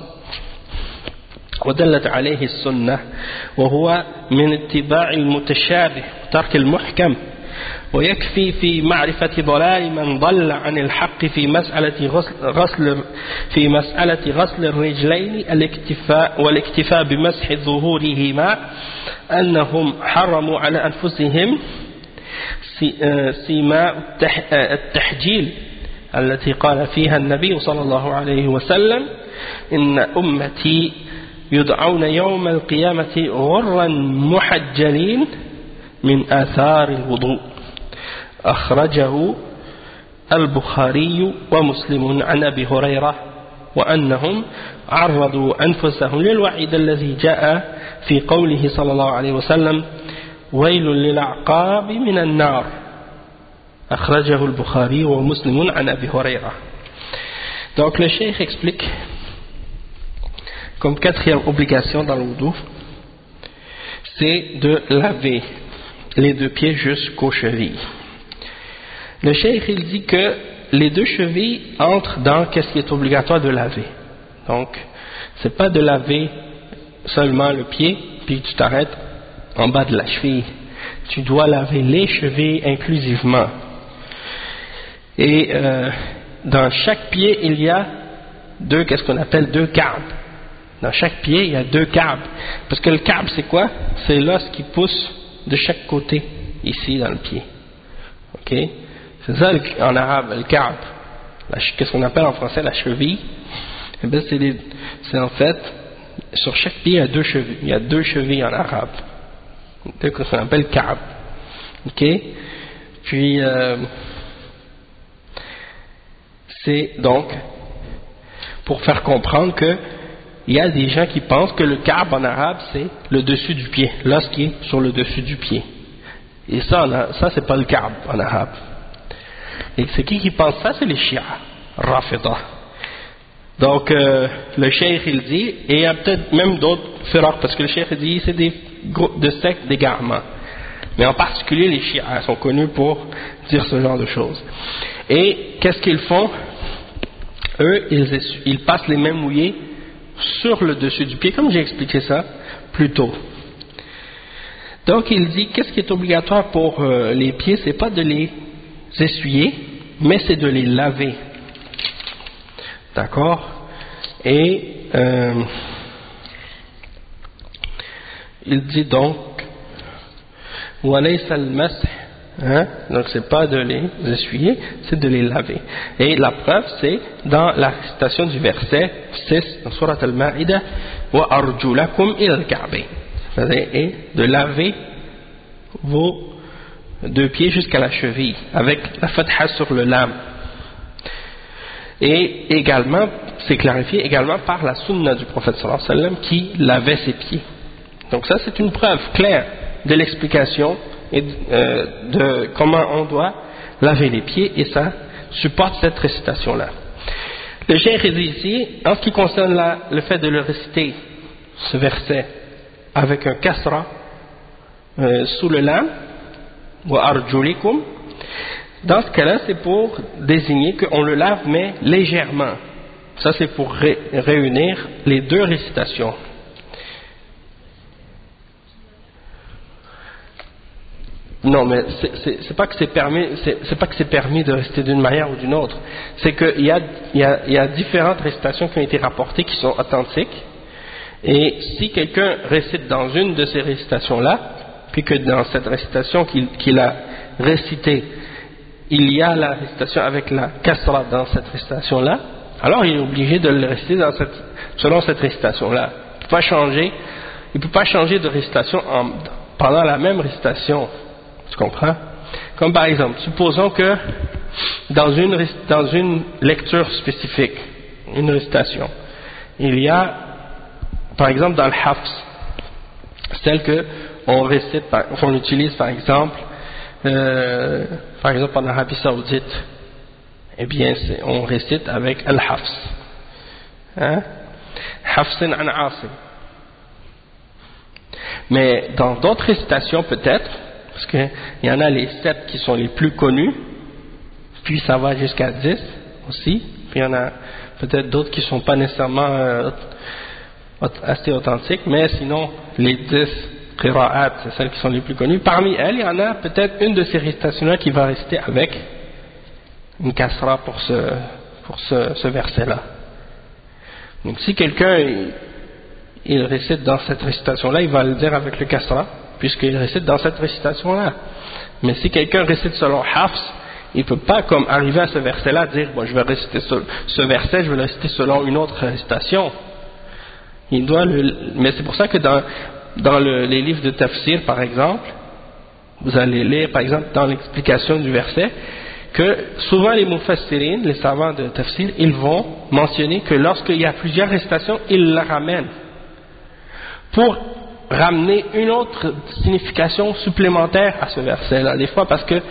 A: ودلت عليه السنة وهو من اتباع المتشابه وترك المحكم ويكفي في معرفة ضلال من ضل عن الحق في مسألة غسل الرجلين والاكتفاء بمسح ظهورهما أنهم حرموا على أنفسهم سيماء التحجيل التي قال فيها النبي صلى الله عليه وسلم إن أمتي يدعون يوم القيامة غرا محجلين من آثار الوضوء أخرجه البخاري ومسلم عن أبي هريرة وأنهم عرضوا أنفسهم للوعيد الذي جاء في قوله صلى الله عليه وسلم ويل للأعقاب من النار أخرجه البخاري ومسلم عن أبي هريرة. Donc le cheikh explique comme quatrième obligation dans le wudu, c'est de laver les deux pieds jusqu'aux chevilles. Le cheikh il dit que les deux chevilles entrent dans qu'est-ce qui est obligatoire de laver. Donc c'est pas de laver seulement le pied puis tu t'arrêtes en bas de la cheville. Tu dois laver les chevilles inclusivement. Et dans chaque pied il y a qu'est-ce qu'on appelle deux ka'b. Dans chaque pied il y a deux ka'b. Parce que le ka'b c'est quoi? C'est l'os qui pousse de chaque côté ici dans le pied. Ok? C'est ça en arabe, le ka'b. Qu'est-ce qu'on appelle en français la cheville? Eh bien, c'est en fait, sur chaque pied, il y a deux chevilles. Il y a deux chevilles en arabe. C'est ce qu'on appelle ka'b. Ok? Puis, c'est donc, pour faire comprendre que il y a des gens qui pensent que le ka'b en arabe, c'est le dessus du pied, l'os qui est sur le dessus du pied. Et ça c'est pas le ka'b en arabe. Et c'est qui pense ça? C'est les Shia, Rafida. Donc le cheikh il dit, et il y a peut-être même d'autres firaq, parce que le cheikh il dit c'est des groupes de sectes d'égarement. Mais en particulier les Shia sont connus pour dire ce genre de choses. Et qu'est-ce qu'ils font? Eux, ils passent les mains mouillées sur le dessus du pied, comme j'ai expliqué ça plus tôt. Donc il dit, qu'est-ce qui est obligatoire pour les pieds? C'est pas de les essuyer, mais c'est de les laver. D'accord? Et il dit donc walaysa al-masih, donc c'est pas de les essuyer, c'est de les laver. Et la preuve c'est dans la récitation du verset 6 dans Surat al-Ma'idah wa arjulakum ila al-ka'bayn, et de laver vos deux pieds jusqu'à la cheville, avec la fatha sur le lam. Et également, c'est clarifié également par la sunna du prophète sallallahu alayhi wa sallam qui lavait ses pieds. Donc ça c'est une preuve claire de l'explication et de comment on doit laver les pieds, et ça supporte cette récitation-là. Le cheikh dit ici, en ce qui concerne le fait de le réciter, ce verset, avec un kasra sous le lam, wa arjulikum, dans ce cas-là c'est pour désigner qu'on le lave mais légèrement. Ça c'est pour réunir les deux récitations. Non, mais c'est pas que c'est permis de réciter d'une manière ou d'une autre. C'est qu'il y a différentes récitations qui ont été rapportées qui sont authentiques, et si quelqu'un récite dans une de ces récitations-là, puis que dans cette récitation qu'il a récitée, il y a la récitation avec la kasra dans cette récitation-là, alors il est obligé de le réciter selon cette récitation-là. Il ne peut pas changer de récitation pendant la même récitation. Tu comprends? Comme par exemple, supposons que dans une lecture spécifique, une récitation, il y a, par exemple dans le hafs, celle que on utilise par exemple en Arabie Saoudite, eh bien on récite avec al-hafs, hafsin an asim. Mais dans d'autres récitations peut-être, parce qu'il y en a les 7 qui sont les plus connus, puis ça va jusqu'à 10 aussi, puis il y en a peut-être d'autres qui ne sont pas nécessairement assez authentiques, mais sinon les 10 qira'at, c'est celles qui sont les plus connues. Parmi elles, il y en a peut-être une de ces récitations-là qui va réciter avec une kasra pour ce verset-là. Donc si quelqu'un il récite dans cette récitation-là, il va le dire avec le kasra, puisqu'il récite dans cette récitation-là. Mais si quelqu'un récite selon Hafs, il ne peut pas comme arriver à ce verset-là dire bon, je vais réciter ce verset, je vais le réciter selon une autre récitation. Mais c'est pour ça que dans les livres de tafsir par exemple, vous allez lire par exemple dans l'explication du verset que souvent les mufassirin, les savants de tafsir, ils vont mentionner que lorsqu'il y a plusieurs récitations, ils la ramènent pour ramener une autre signification supplémentaire à ce verset-là. Des fois parce que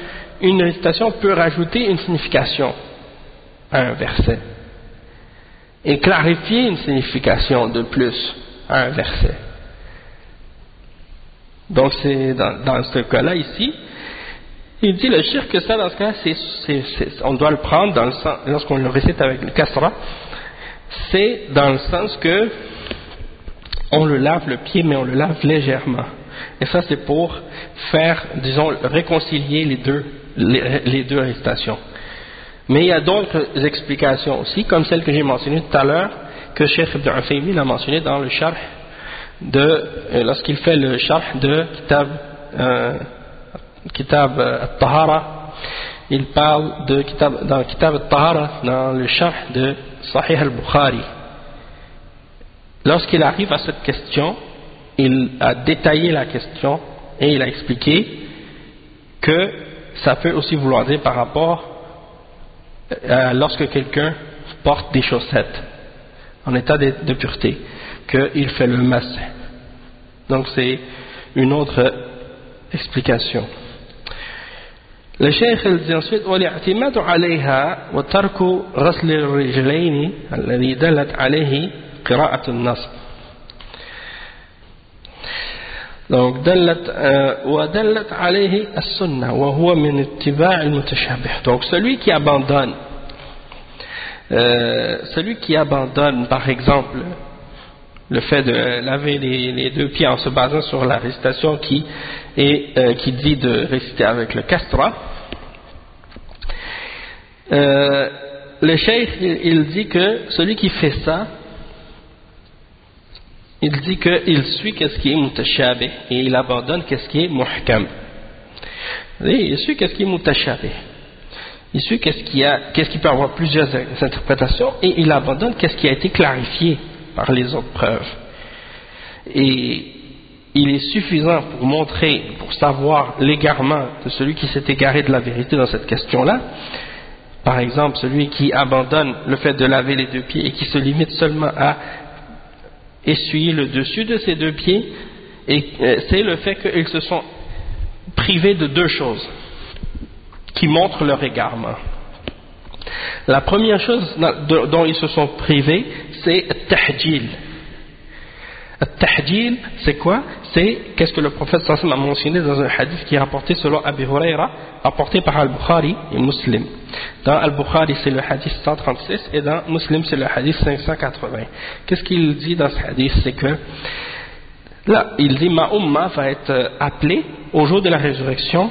A: une récitation peut rajouter une signification à un verset et clarifier une signification de plus à un verset. Donc c'est dans ce cas-là ici, il dit le shirk que ça dans ce cas, on doit le prendre dans le sens, lorsqu'on le récite avec le kasra, c'est dans le sens que on le lave le pied, mais on le lave légèrement. Et ça c'est pour faire, disons, réconcilier les deux récitations. Mais il y a d'autres explications aussi, comme celle que j'ai mentionnée tout à l'heure, que Cheikh Ibn Uthaymin a mentionné dans le sharh lorsqu'il fait le sharh de Kitab al-Tahara, il parle de dans Kitab al-Tahara, dans le sharh de Sahih al-Bukhari. Lorsqu'il arrive à cette question, il a détaillé la question et il a expliqué que ça peut aussi vouloir dire par rapport lorsque quelqu'un porte des chaussettes en état de pureté, qu'il fait le mas. Donc c'est une autre explication. Le cheikh il dit ensuite والاعتماد عليها وترك غسل الرجلين الذي دلت عليه قراءة النصب. Donc ودلت عليه السنة وهو من اتباع المتشابه. Donc celui qui abandonne par exemple le fait de laver les deux pieds en se basant sur la récitation qui dit de réciter avec le kasra, le cheikh il dit que celui qui fait ça, il dit qu'il suit qu'est-ce qui est mutashabih et il abandonne qu'est-ce qui est muhkam. Il suit qu'est-ce qui est mutashabih, il suit qu'est-ce qui peut avoir plusieurs interprétations et il abandonne qu'est-ce qui a été clarifié par les autres preuves. Et il est suffisant pour montrer, pour savoir l'égarement de celui qui s'est égaré de la vérité dans cette question-là. Par exemple, celui qui abandonne le fait de laver les deux pieds et qui se limite seulement à essuyer le dessus de ses deux pieds, et c'est le fait qu'ils se sont privés de deux choses qui montrent leur égarement. La première chose dont ils se sont privés, c'est Tahjil. Tahjil, c'est quoi? C'est qu'est-ce que le prophète sallallahu alayhi wa sallam a mentionné dans un hadith qui est rapporté selon Abi Huraira, rapporté par Al-Bukhari et Muslim. Dans Al-Bukhari, c'est le hadith 136 et dans Muslim, c'est le hadith 580. Qu'est-ce qu'il dit dans ce hadith? C'est que là, il dit ma umma va être appelée au jour de la résurrection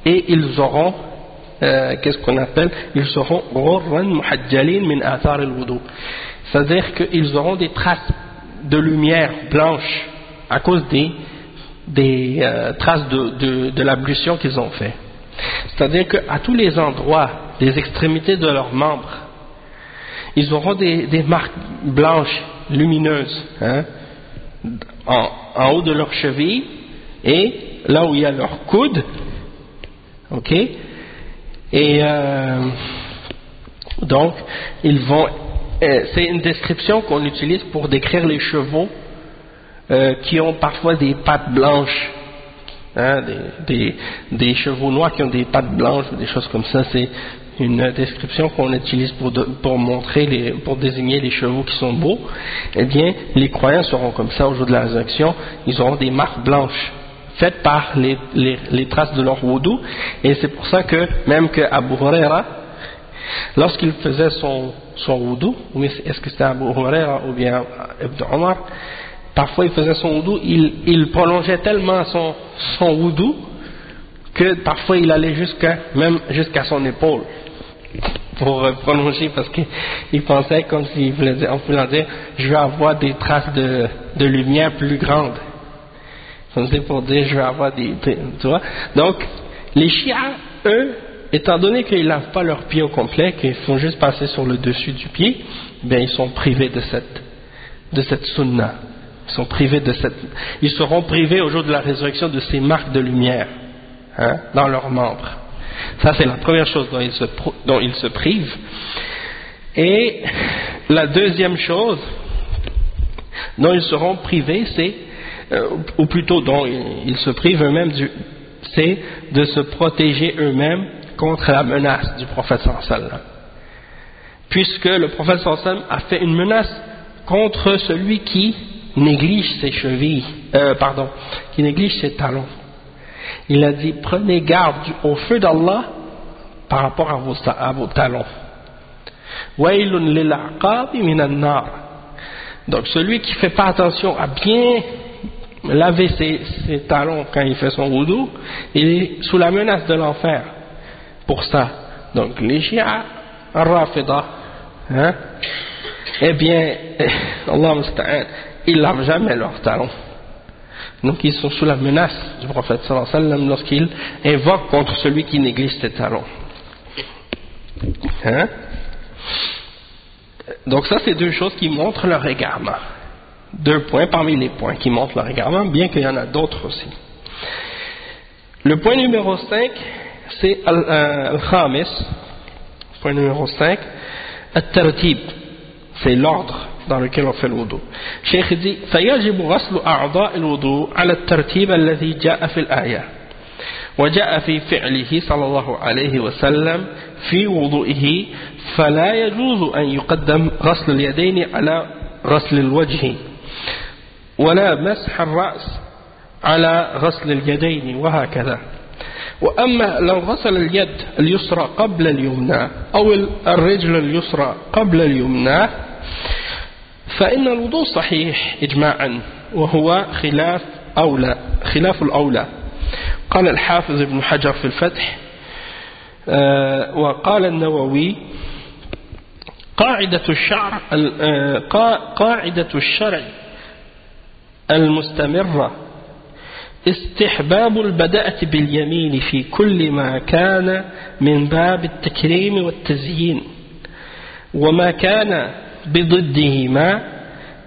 A: et ils auront qu'est-ce qu'on appelle? Ils seront ghurran muhajjalin min athar al-wudu. C'est-à-dire qu'ils auront des traces de lumière blanche à cause des traces de l'ablution qu'ils ont fait. C'est-à-dire qu'à tous les endroits des extrémités de leurs membres, ils auront des marques blanches lumineuses, hein, en haut de leurs chevilles et là où il y a leur coude, ok. Et donc ils vont c'est une description qu'on utilise pour décrire les chevaux qui ont parfois des pattes blanches, hein, des chevaux noirs qui ont des pattes blanches ou des choses comme ça. C'est une description qu'on utilise pour montrer pour désigner les chevaux qui sont beaux. Eh bien, les croyants seront comme ça au jour de la résurrection. Ils auront des marques blanches faites par les traces de leur wudu, et c'est pour ça que même que Abu Huraira, lorsqu'il faisait son wudu, ou est-ce que c'était Abu Huraira ou bien Ibn Omar, parfois il faisait son wudu, il prolongeait tellement son wudu que parfois il allait jusqu'à son épaule pour prolonger, parce qu'il pensait comme s'il voulait dire, en voulant dire, je vais avoir des traces de lumière plus grandes. C'est pour dire, je vais avoir tu vois. Donc, les chiites, eux, étant donné qu'ils ne lavent pas leurs pieds au complet, qu'ils font juste passer sur le dessus du pied, bien ils sont privés de cette sunna. Ils seront privés au jour de la résurrection de ces marques de lumière, dans leurs membres. Ça, c'est la première chose dont ils se privent. Et la deuxième chose dont ils seront privés, c'est, ou plutôt dont ils se privent eux-mêmes, c'est de se protéger eux-mêmes contre la menace du prophète sallallahu alayhi wa sallam. Puisque le prophète sallallahu alayhi wa sallam a fait une menace contre celui qui néglige ses chevilles, qui néglige ses talons. Il a dit, prenez garde au feu d'Allah par rapport à vos talons. Waylun lil aqabi minan nar. Donc celui qui ne fait pas attention à bien laver ses talons quand il fait son wudu, il est sous la menace de l'enfer pour ça. Donc les Shia Rafida, eh bien, Allah musta'an, ils lavent jamais leurs talons. Donc ils sont sous la menace du prophète sallallahu alayhi wa sallam lorsqu'il invoque contre celui qui néglige ses talons. Donc ça, c'est deux choses qui montrent leur égarement. Deux points parmi les points qui montrent leur égarement, bien qu'il y en a d'autres aussi. Le point numéro 5, c'est Al-Khamis. Point numéro 5, Al-Tartib. C'est l'ordre dans lequel on fait le wudu. Cheikh dit فيجب غسل أعضاء الوضوء على الترتيب الذي جاء في الآية وجاء في فعله صلى الله عليه وسلم في وضوئه فلا يجوز أن يقدم غسل اليدين على غسل الوجه ولا مسح الرأس على غسل اليدين وهكذا. وأما لو غسل اليد اليسرى قبل اليمنى أو الرجل اليسرى قبل اليمنى فإن الوضوء صحيح إجماعا وهو خلاف الأولى. قال الحافظ ابن حجر في الفتح وقال النووي قاعدة الشرع المستمرة استحباب البداءة باليمين في كل ما كان من باب التكريم والتزيين وما كان بضدهما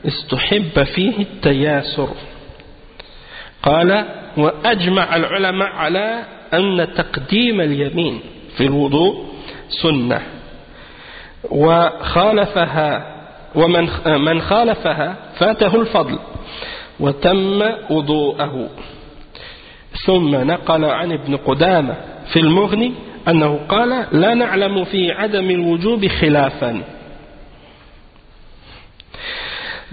A: استحب فيه التياسر. قال وأجمع العلماء على أن تقديم اليمين في الوضوء سنة ومن خالفها فاته الفضل وتم وضوءه. ثم نقل عن ابن قدامة في المغني أنه قال لا نعلم في عدم الوجوب خلافا.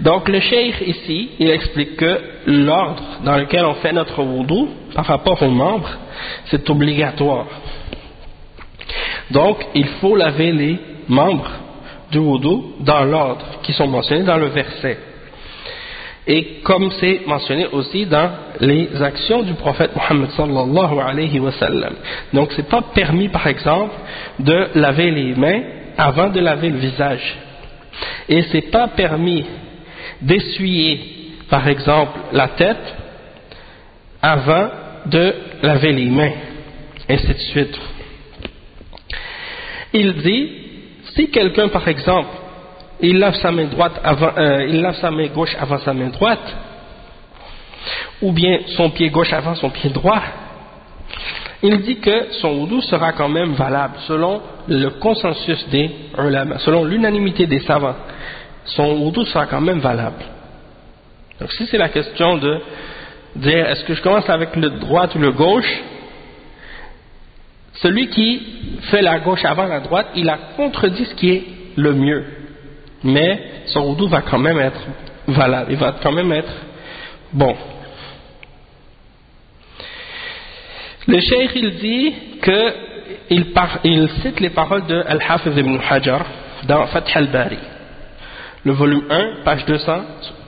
A: Donc le cheikh ici, il explique que l'ordre dans lequel on fait notre wudu par rapport aux membres, c'est obligatoire. Donc il faut laver les membres du wudu dans l'ordre qui sont mentionnés dans le verset. Et comme c'est mentionné aussi dans les actions du prophète Mohammed sallallahu alayhi wa sallam. Donc c'est pas permis par exemple de laver les mains avant de laver le visage. Et c'est pas permis d'essuyer par exemple la tête avant de laver les mains, ainsi de suite. Il dit, si quelqu'un par exemple il lave sa main gauche avant sa main droite, ou bien son pied gauche avant son pied droit, il dit que son wudu sera quand même valable selon le consensus des ulama, selon l'unanimité des savants. Son wudu sera quand même valable. Donc si c'est la question de dire est-ce que je commence avec le droit ou le gauche, celui qui fait la gauche avant la droite, il a contredit ce qui est le mieux. Mais son wudu va quand même être valable, il va quand même être bon. Le cheikh il dit que il cite les paroles de Al-Hafiz ibn Hajar dans Fath al-Bari, le volume 1, page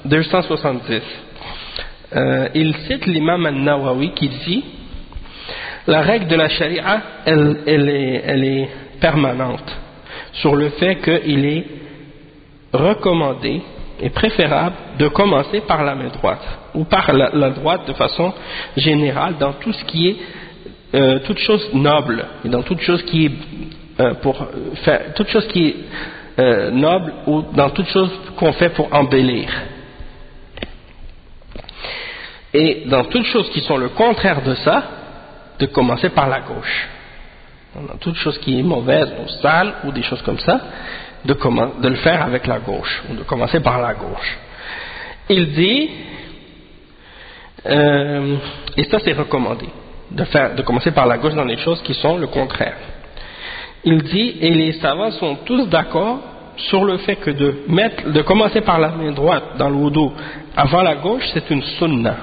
A: 270. Il cite l'imam al-Nawawi qui dit la règle de la charia elle est permanente sur le fait qu'il est recommandé et préférable de commencer par la main droite ou par la droite de façon générale dans tout ce qui est toute chose noble et dans toute chose qui est noble ou dans toute chose qu'on fait pour embellir. Et dans toutes choses qui sont le contraire de ça, de commencer par la gauche. Dans toute chose qui est mauvaise ou sale ou des choses comme ça, de le faire avec la gauche, ou de commencer par la gauche. Il dit, et ça c'est recommandé, de commencer par la gauche dans les choses qui sont le contraire. Il dit, et les savants sont tous d'accord sur le fait que de commencer par la main droite dans le wudu avant la gauche, c'est une sunna.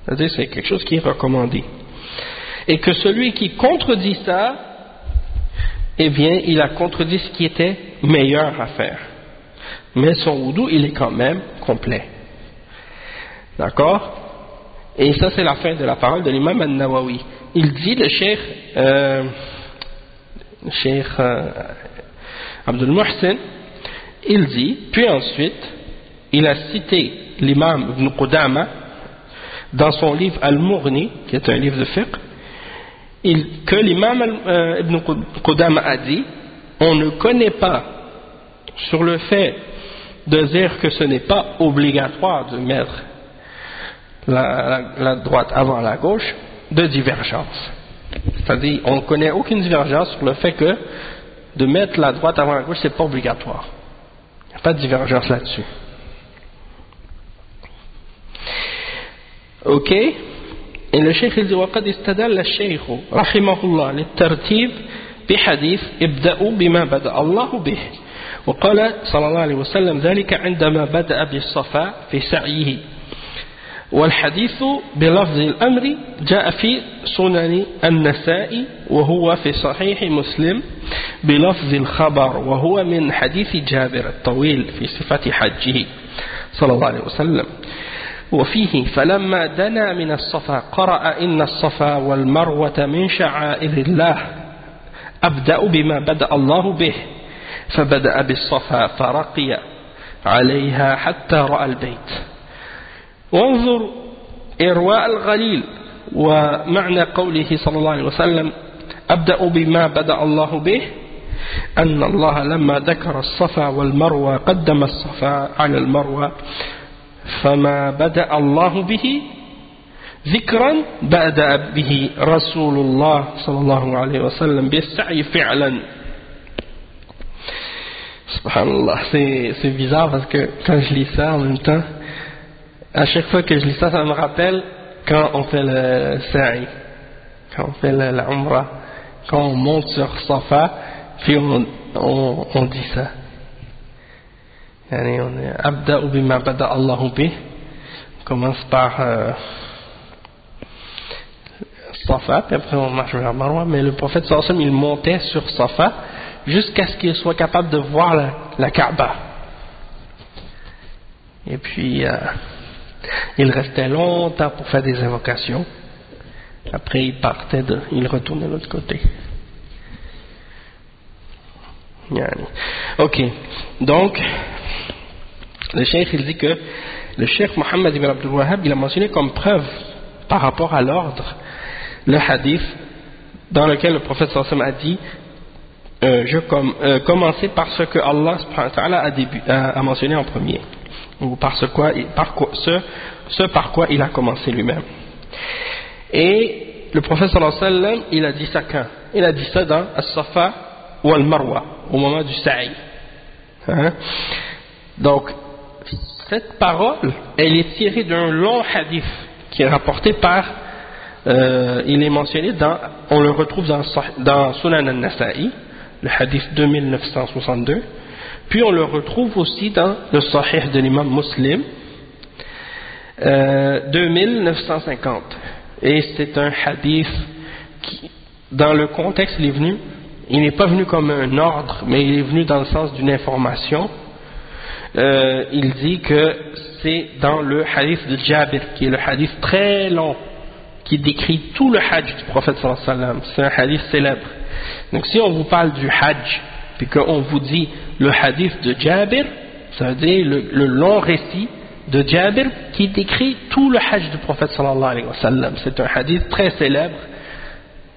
A: C'est-à-dire c'est quelque chose qui est recommandé. Et que celui qui contredit ça, eh bien, il a contredit ce qui était meilleur à faire. Mais son wudu, il est quand même complet. D'accord? Et ça, c'est la fin de la parole de l'imam al-Nawawi. Il dit, le cheikh Abdul Muhsin, il dit, puis ensuite, il a cité l'imam Ibn Qudama dans son livre Al-Mughni, qui est un livre de fiqh, que l'imam Ibn Qudama a dit, on ne connaît pas sur le fait de dire que ce n'est pas obligatoire de mettre la droite avant la gauche, de divergence. C'est-à-dire, on ne connaît aucune divergence sur le fait que de mettre la droite avant la gauche, c'est pas obligatoire. Il n'y a pas de divergence là-dessus. Ok? Et le cheikh il dit وقد استدل الشيخ رحمه الله للترتيب بحديث ابدأوا بما بدأ الله به وقال صلى الله عليه وسلم ذلك عندما بدأ بالصفا في سعيه والحديث بلفظ الأمر جاء في سنن النسائي وهو في صحيح مسلم بلفظ الخبر وهو من حديث جابر الطويل في صفة حجه صلى الله عليه وسلم وفيه فلما دنا من الصفا قرأ إن الصفا والمروة من شعائر الله أبدأ بما بدأ الله به فبدأ بالصفا فرقي عليها حتى رأى البيت وانظر إرواء الغليل ومعنى قوله صلى الله عليه وسلم أبدأ بما بدأ الله به أن الله لما ذكر الصفا والمروة قدم الصفا على المروة فما بدأ الله به ذكرا بدأ به رسول الله صلى الله عليه وسلم بالسعي فعلا. Subhanallah, c'est bizarre parce que quand je lis ça en même temps, à chaque fois que je lis ça, ça me rappelle quand on fait le sa'i, quand on fait la umrah, quand on monte sur Safa, puis on dit ça. Yani on est Abda'u bima bada Allahu bih, on commence par Safa, puis après on marche vers Marwa, mais le prophète sallallahu alayhi wa sallam, il montait sur Safa jusqu'à ce qu'il soit capable de voir la Kaaba. Et puis il restait longtemps pour faire des invocations. Après il partait, il retournait de l'autre côté. Ok, donc le cheikh il dit que le cheikh Mohammed ibn Abdul Wahhab il a mentionné comme preuve par rapport à l'ordre le hadith dans lequel le prophète sallallahu alayhi wa sallam a dit commencer par ce que Allah subhanahu wa ta'ala a mentionné en premier, ou par ce par quoi il a commencé lui-même. Et le prophète sallallahu alayhi wa sallam il a dit ça quand? Il a dit ça dans As-Safa ou Al-Marwa au moment du sa'i. Donc cette parole elle est tirée d'un long hadith qui est rapporté par il est mentionné on le retrouve dans Sunan al-Nasa'i, le hadith 2962, puis on le retrouve aussi dans le Sahih de l'imam Muslim 2950, et c'est un hadith qui, dans le contexte il n'est pas venu comme un ordre, mais il est venu dans le sens d'une information. Il dit que c'est dans le hadith de Jabir, qui est le hadith très long, qui décrit tout le hajj du prophète sallallahu alayhi wa sallam. C'est un hadith célèbre. Donc si on vous parle du hajj, puis qu'on vous dit le hadith de Jabir, ça veut dire le long récit de Jabir qui décrit tout le hajj du prophète sallallahu alayhi wa sallam. C'est un hadith très célèbre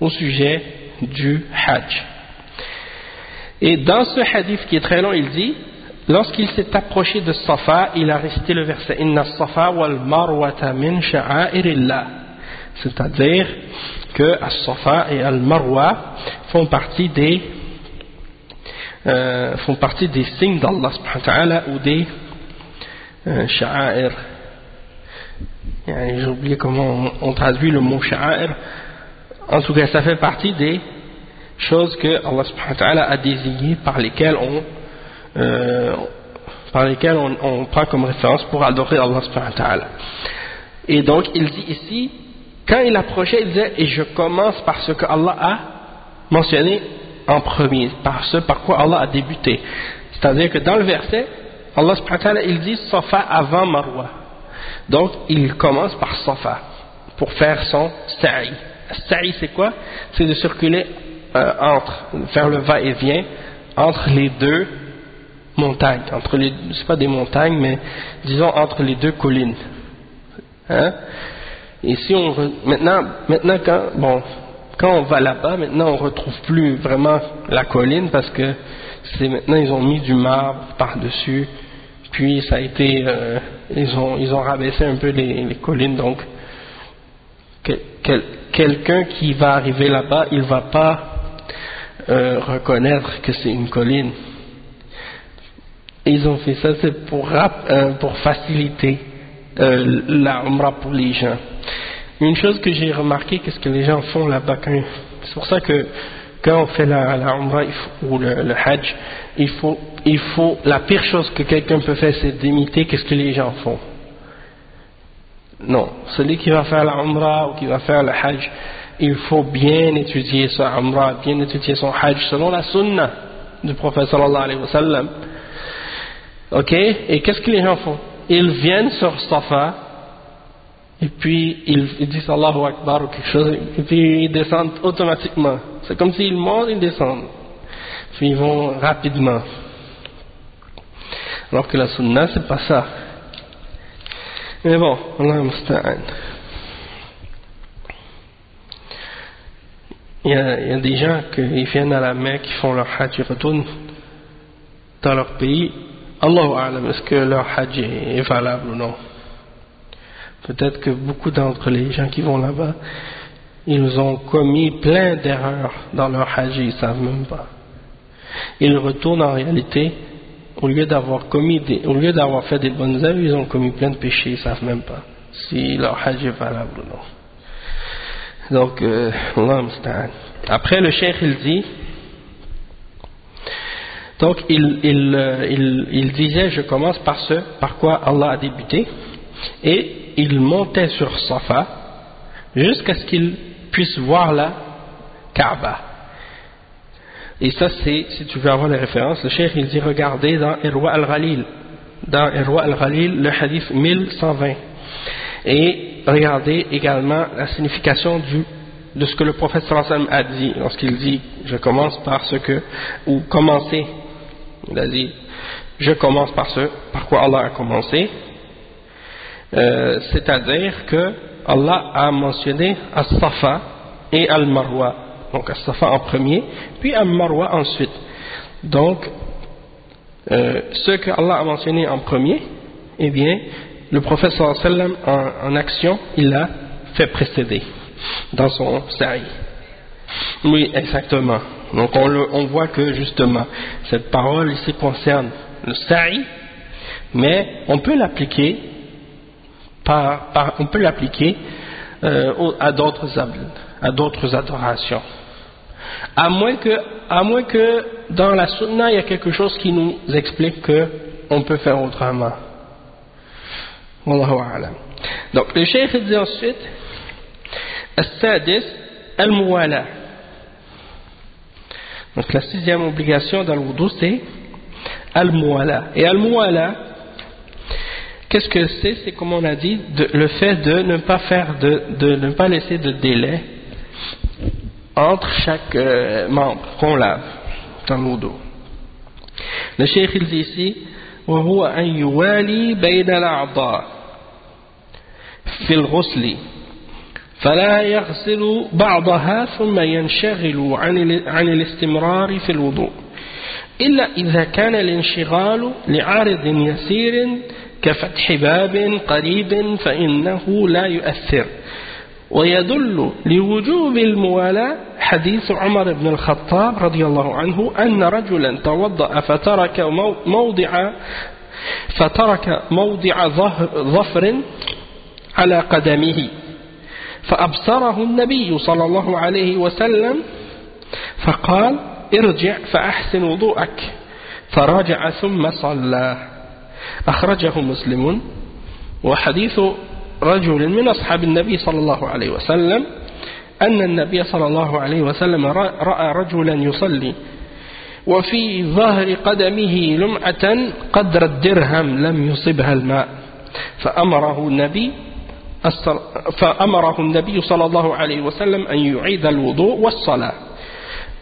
A: au sujet du hajj. Et dans ce hadith qui est très long, il dit, lorsqu'il s'est approché de Safa, il a récité le verset Inna Safa wal Marwata min sha'airillah c'est-à-dire que As-Safa et Al-Marwa font partie des signes d'Allah subhanahu wa ta'ala, ou des sha'air. J'ai oublié comment on traduit le mot sha'air. En tout cas, ça fait partie des choses que Allah subhanahu wa ta'ala a désignées, par lesquelles on prend comme référence pour adorer Allah subhanahu wa ta'ala. Et donc il dit ici, quand il approchait, il disait, et je commence par ce que Allah a mentionné en premier, par ce par quoi Allah a débuté. C'est-à-dire que dans le verset, Allah subhanahu wa ta'ala, il dit Safa avant Marwa. Donc il commence par Safa pour faire son sa'i. Sa'i, c'est quoi? C'est de circuler faire le va-et-vient entre les deux montagnes, c'est pas des montagnes, mais disons entre les deux collines. Ici, maintenant quand on va là-bas, maintenant on retrouve plus vraiment la colline, parce que maintenant ils ont mis du marbre par-dessus, puis ça a été, ils ont rabaissé un peu les collines, donc quelqu'un qui va arriver là-bas, il va pas reconnaître que c'est une colline. Et ils ont fait ça, c'est pour faciliter la Umrah pour les gens. Une chose que j'ai remarqué, qu'est-ce que les gens font là-bas, c'est pour ça que quand on fait la Umrah ou le Hajj, la pire chose que quelqu'un peut faire, c'est d'imiter qu'est-ce que les gens font. Non, celui qui va faire la Umrah ou qui va faire le Hajj, il faut bien étudier sa Umrah, bien étudier son Hajj selon la Sunna du prophète sallallahu alayhi wa sallam. Ok, et qu'est-ce que les gens font? Ils viennent sur Safa, et puis ils disent Allahu Akbar ou quelque chose, et puis ils descendent automatiquement. C'est comme s'ils montent, ils descendent. Puis ils vont rapidement. Alors que la Sunna, c'est pas ça. Mais bon, Allah musta'an. Il y a des gens qui viennent à la Mecque, qui font leur Hajj, ils retournent dans leur pays. Allahu a'lam, est-ce que leur Hajj est valable ou non? Peut-être que beaucoup d'entre les gens qui vont là-bas, ils ont commis plein d'erreurs dans leur Hajj, ils ne savent même pas. Ils retournent en réalité, au lieu d'avoir fait des bonnes œuvres, ils ont commis plein de péchés, ils ne savent même pas si leur Hajj est valable ou non. Donc, Allah musta'an. Après, le cheikh il dit, donc il disait, je commence par ce par quoi Allah a débuté, et il montait sur Safa jusqu'à ce qu'il puisse voir la Kaaba. Et ça, c'est, si tu veux avoir les références, le cheikh il dit, regardez dans Irwa al-Ghalil, le hadith 1120, et regardez également la signification de ce que le prophète sallallahu alayhi wa sallam a dit lorsqu'il dit je commence par ce que, ou commencer, il a dit je commence par ce par quoi Allah a commencé, c'est-à-dire que Allah a mentionné As-Safa et Al-Marwa, donc As-Safa en premier puis Al-Marwa ensuite. Donc ce que Allah a mentionné en premier, eh bien le prophète sallallahu alayhi wa sallam en action, il l'a fait précéder dans son sa'i. Oui, exactement. Donc on voit que justement cette parole ici concerne le sa'i, mais on peut l'appliquer à d'autres adorations. À moins que dans la sunna il y a quelque chose qui nous explique que on peut faire autrement. Wallahu a'lam. Donc le cheikh dit ensuite As-Sadis Al-Muwala. Donc la sixième obligation dans le wudu c'est Al-Muwala. Et Al-Muwala, qu'est-ce que c'est? C'est comme on a dit, le fait de ne pas ne pas laisser de délai entre chaque membre qu'on lave dans le wudu. Le cheikh il dit ici وهو أن يوالي بين الأعضاء في الغسل فلا يغسل بعضها ثم ينشغل عن الاستمرار في الوضوء إلا إذا كان الانشغال لعارض يسير كفتح باب قريب فإنه لا يؤثر ويدل لوجوب الموالاة حديث عمر بن الخطاب رضي الله عنه أن رجلا توضأ فترك موضع ظفر على قدمه فأبصره النبي صلى الله عليه وسلم فقال ارجع فأحسن وضوءك فراجع ثم صلى. أخرجه مسلم. وحديث رجل من أصحاب النبي صلى الله عليه وسلم أن النبي صلى الله عليه وسلم رأى رجلا يصلي وفي ظهر قدمه لمعة قدر الدرهم لم يصبها الماء فأمره النبي صلى الله عليه وسلم أن يعيد الوضوء والصلاة.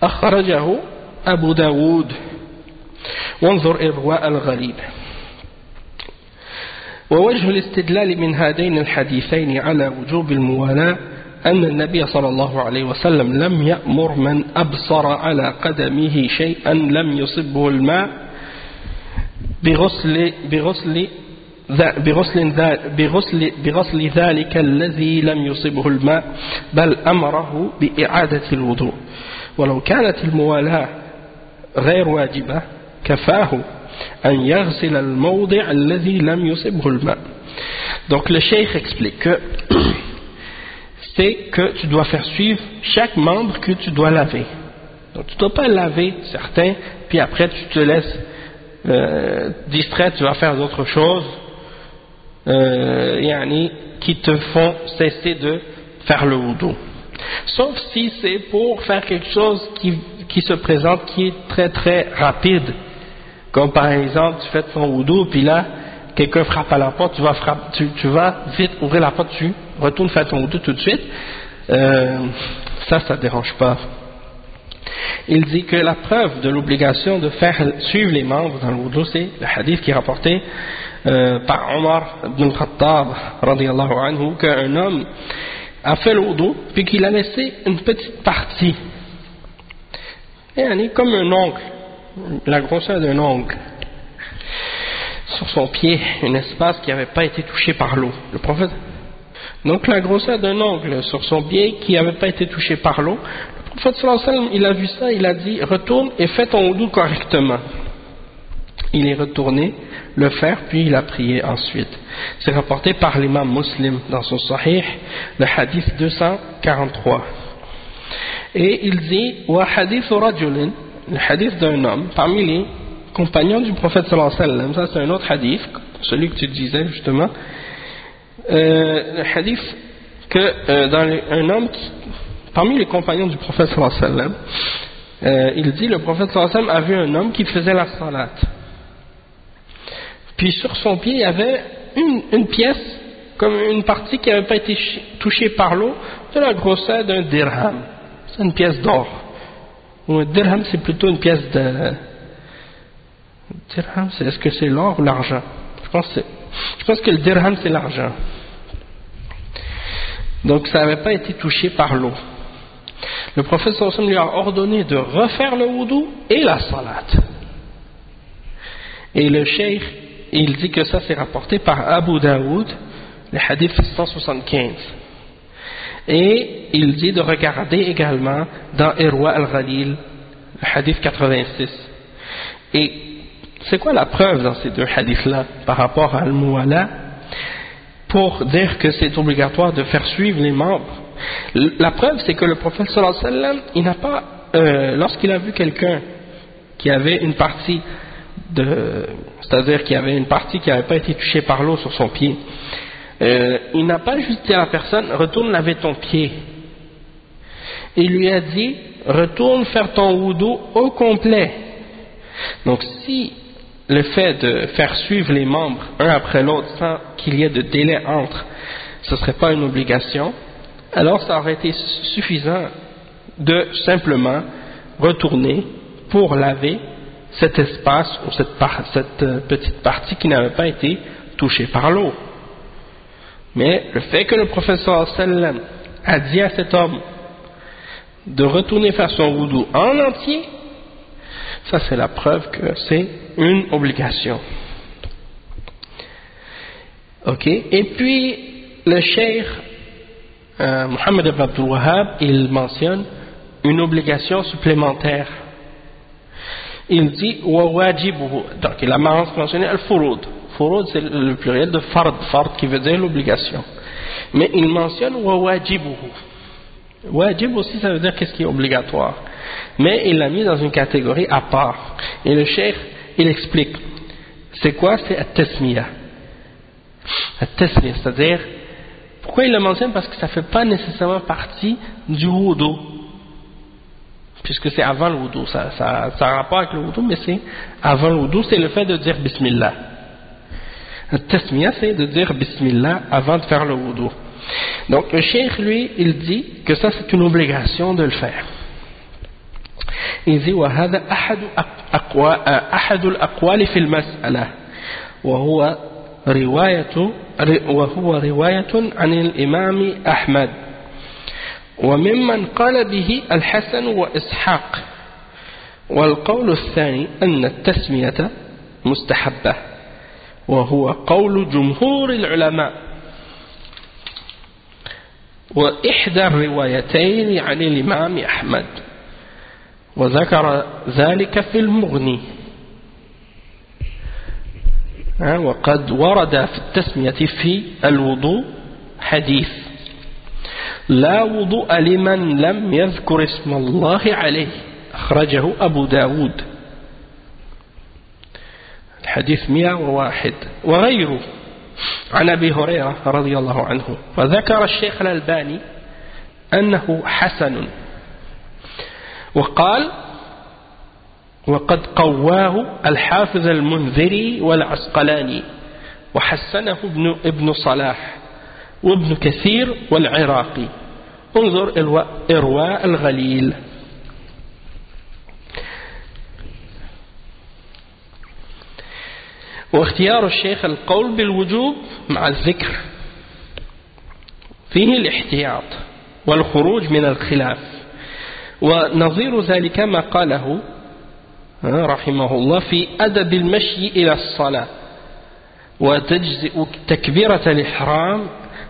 A: أخرجه أبو داود. وانظر إرواء الغليل. ووجه الاستدلال من هذين الحديثين على وجوب الموالاة أن النبي صلى الله عليه وسلم لم يأمر من أبصر على قدمه شيئا لم يصبه الماء بغسل ذلك الذي لم يصبه الماء بل أمره بإعادة الوضوء. ولو كانت الموالاة غير واجبة كفاه أن يغسل الموضع الذي لم يصبه الماء. Donc le cheikh explique que c'est que tu dois faire suivre chaque membre que tu dois laver. Donc tu ne dois pas laver certains puis après tu te laisses distrait, tu vas faire d'autres choses qui te font cesser de faire le wudu. Sauf si c'est pour faire quelque chose qui se présente, qui est très très rapide. Comme par exemple, tu fais ton wudu, puis là, quelqu'un frappe à la porte, tu vas vite ouvrir la porte, tu retournes faire ton wudu tout de suite. Ça ne dérange pas. Il dit que la preuve de l'obligation de faire suivre les membres dans le wudu, c'est le hadith qui est rapporté par Omar ibn al-Khattab, radiyallahu anhu, qu'un homme a fait le wudu, puis qu'il a laissé une petite partie, comme un ongle, la grosseur d'un ongle, sur son pied, un espace qui n'avait pas été touché par l'eau. Le prophète, donc la grosseur d'un ongle sur son pied qui n'avait pas été touché par l'eau. Le prophète sallallahu alayhi wa sallam, il a vu ça, il a dit retourne et fais ton wudu correctement. Il est retourné le faire, puis il a prié ensuite. C'est rapporté par l'imam Muslim dans son Sahih, le hadith 243. Et il dit wa hadith rajulin, le hadith d'un homme parmi les compagnons du prophète sallallahu alayhi wa sallam. Ça c'est un autre hadith, celui que tu disais justement, le hadith que un homme parmi les compagnons du prophète sallallahu alayhi wa sallam, il dit le prophète sallallahu alayhi wa sallam a vu un homme qui faisait la salat, puis sur son pied il y avait une pièce, comme une partie qui n'avait pas été touchée par l'eau, de la grosseur d'un dirham. C'est une pièce d'or. Ou un dirham, c'est plutôt une pièce de... Dirham, est-ce que c'est l'or ou l'argent? Je pense que le dirham, c'est l'argent. Donc ça n'avait pas été touché par l'eau. Le prophète sallallahu alayhi wa sallam lui a ordonné de refaire le wudu et la salat. Et le cheikh, il dit que ça c'est rapporté par Abu Daoud, le hadith 175. Et il dit de regarder également dans Irwa al-Ghalil, le hadith 86. Et c'est quoi la preuve dans ces deux hadiths-là par rapport à al-Muwala pour dire que c'est obligatoire de faire suivre les membres? La preuve, c'est que le prophète sallallahu alayhi wa sallam, il n'a pas, lorsqu'il a vu quelqu'un qui avait une partie c'est-à-dire qu'il y avait une partie qui n'avait pas été touchée par l'eau sur son pied, il n'a pas juste dit à la personne retourne laver ton pied. Il lui a dit retourne faire ton wudu au complet. Donc si le fait de faire suivre les membres un après l'autre sans qu'il y ait de délai entre, ce ne serait pas une obligation, alors ça aurait été suffisant de simplement retourner pour laver cet espace ou cette petite partie qui n'avait pas été touchée par l'eau. Mais le fait que le prophète sallallahu alayhi wa sallam a dit à cet homme de retourner faire son wudu en entier, ça c'est la preuve que c'est une obligation. Ok. Et puis le cheikh Mohammed ibn Abdul Wahhab, il mentionne une obligation supplémentaire. Il dit wajibuhu, donc il a mentionné al-furud. Furud c'est le pluriel de fard, fard qui veut dire l'obligation. Mais il mentionne wajibuhu. Wajib aussi ça veut dire qu'est-ce qui est obligatoire. Mais il l'a mis dans une catégorie à part. Et le cheikh il explique. C'est quoi? C'est at-tasmiyah. At-tasmiyah, c'est-à-dire, pourquoi il le mentionne? Parce que ça ne fait pas nécessairement partie du wudu. Puisque c'est avant le wudu. Ça a rapport avec le wudu, mais c'est avant le wudu, c'est le fait de dire bismillah. At-tasmiyah, c'est de dire bismillah avant de faire le wudu. Donc le cheikh, lui, il dit que ça c'est une obligation de le faire. Il dit وهذا أحد الأقوال في المسألة وهو رواية عن الإمام أحمد وممن قال به الحسن وإسحاق والقول الثاني أن التسمية مستحبة وهو قول جمهور العلماء وإحدى الروايتين عن الإمام أحمد وذكر ذلك في المغني وقد ورد في التسمية في الوضوء حديث لا وضوء لمن لم يذكر اسم الله عليه أخرجه أبو داود الحديث 101 وغيره عن أبي هريرة رضي الله عنه وذكر الشيخ الألباني أنه حسن وقال وقد قواه الحافظ المنذري والعسقلاني وحسنه ابن صلاح وابن كثير والعراقي انظر إرواء الغليل. واختيار الشيخ القول بالوجوب مع الذكر فيه الاحتياط والخروج من الخلاف ونظير ذلك ما قاله رحمه الله في أدب المشي إلى الصلاة وتجزئ تكبيرة الإحرام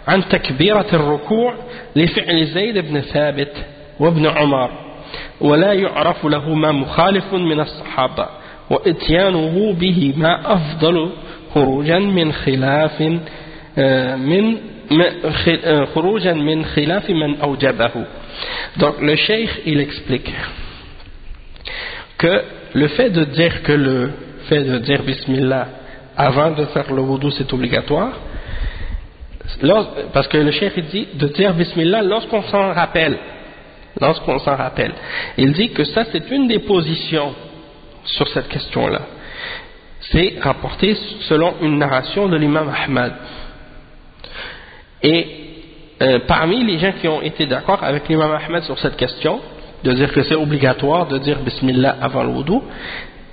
A: عن تكبيرة الركوع لفعل زيد بن ثابت وابن عمر ولا يعرف لهما مخالف من الصحابة وإتيانه بهما أفضل خروجا من خلاف من أوجبه. Donc le cheikh il explique que le fait de dire Bismillah avant de faire le wudu c'est obligatoire, parce que le cheikh il dit de dire Bismillah lorsqu'on s'en rappelle. Il dit que ça c'est une des positions sur cette question-là. C'est rapporté selon une narration de l'imam Ahmad. Et parmi les gens qui ont été d'accord avec l'imam Ahmad sur cette question, de dire que c'est obligatoire de dire Bismillah avant le wudu,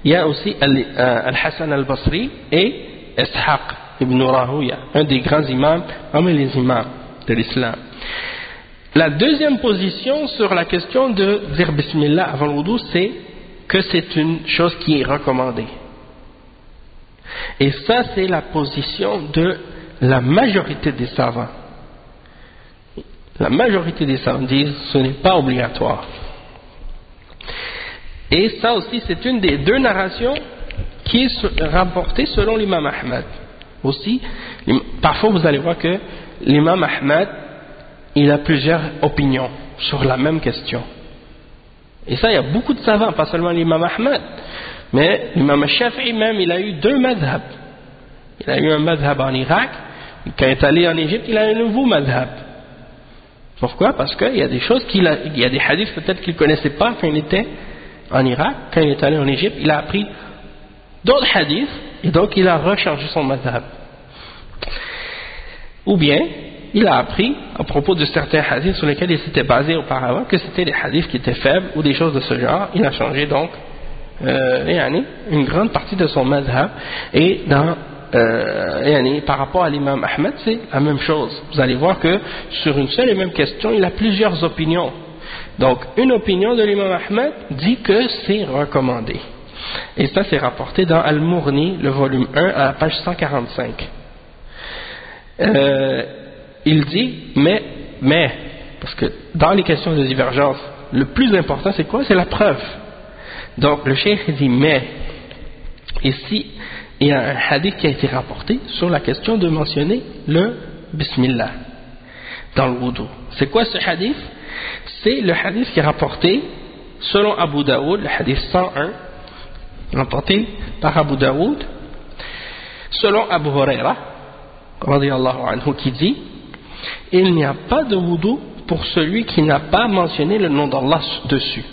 A: il y a aussi Al-Hassan al-Basri et Ishaq ibn Rahuya, un des grands imams, parmi les imams de l'islam. La deuxième position sur la question de dire Bismillah avant le wudu, c'est que c'est une chose qui est recommandée. Et ça, c'est la position de la majorité des savants. La majorité des savants disent que ce n'est pas obligatoire. Et ça aussi, c'est une des deux narrations qui est rapportée selon l'imam Ahmad. Aussi, parfois vous allez voir que l'imam Ahmad, il a plusieurs opinions sur la même question. Et ça, il y a beaucoup de savants, pas seulement l'imam Ahmad, mais l'imam Shafi'i même, il a eu deux madhab. Il a eu un madhab en Irak, quand il est allé en Égypte, il a un nouveau madhab. Pourquoi? Parce qu'il y a des choses il y a des hadiths peut-être qu'il ne connaissait pas quand il était en Irak, quand il est allé en Égypte, il a appris d'autres hadiths, et donc il a rechargé son madhab. Ou bien, il a appris à propos de certains hadiths sur lesquels il s'était basé auparavant que c'était des hadiths qui étaient faibles ou des choses de ce genre. Il a changé donc une grande partie de son madhab. Et par rapport à l'imam Ahmed, c'est la même chose. Vous allez voir que sur une seule et même question, il a plusieurs opinions. Donc une opinion de l'imam Ahmed dit que c'est recommandé. Et ça c'est rapporté dans Al-Mughni, le volume 1 à la page 145. Il dit, mais parce que dans les questions de divergence, le plus important c'est quoi? C'est la preuve. Donc le cheikh dit mais, ici il y a un hadith qui a été rapporté sur la question de mentionner le Bismillah dans le wudu. C'est quoi ce hadith? C'est le hadith qui est rapporté selon Abu Daoud, le hadith 101, rapporté par Abu Daoud, selon Abu Huraira, radiyallahu anhu, qui dit: il n'y a pas de wudu pour celui qui n'a pas mentionné le nom d'Allah dessus.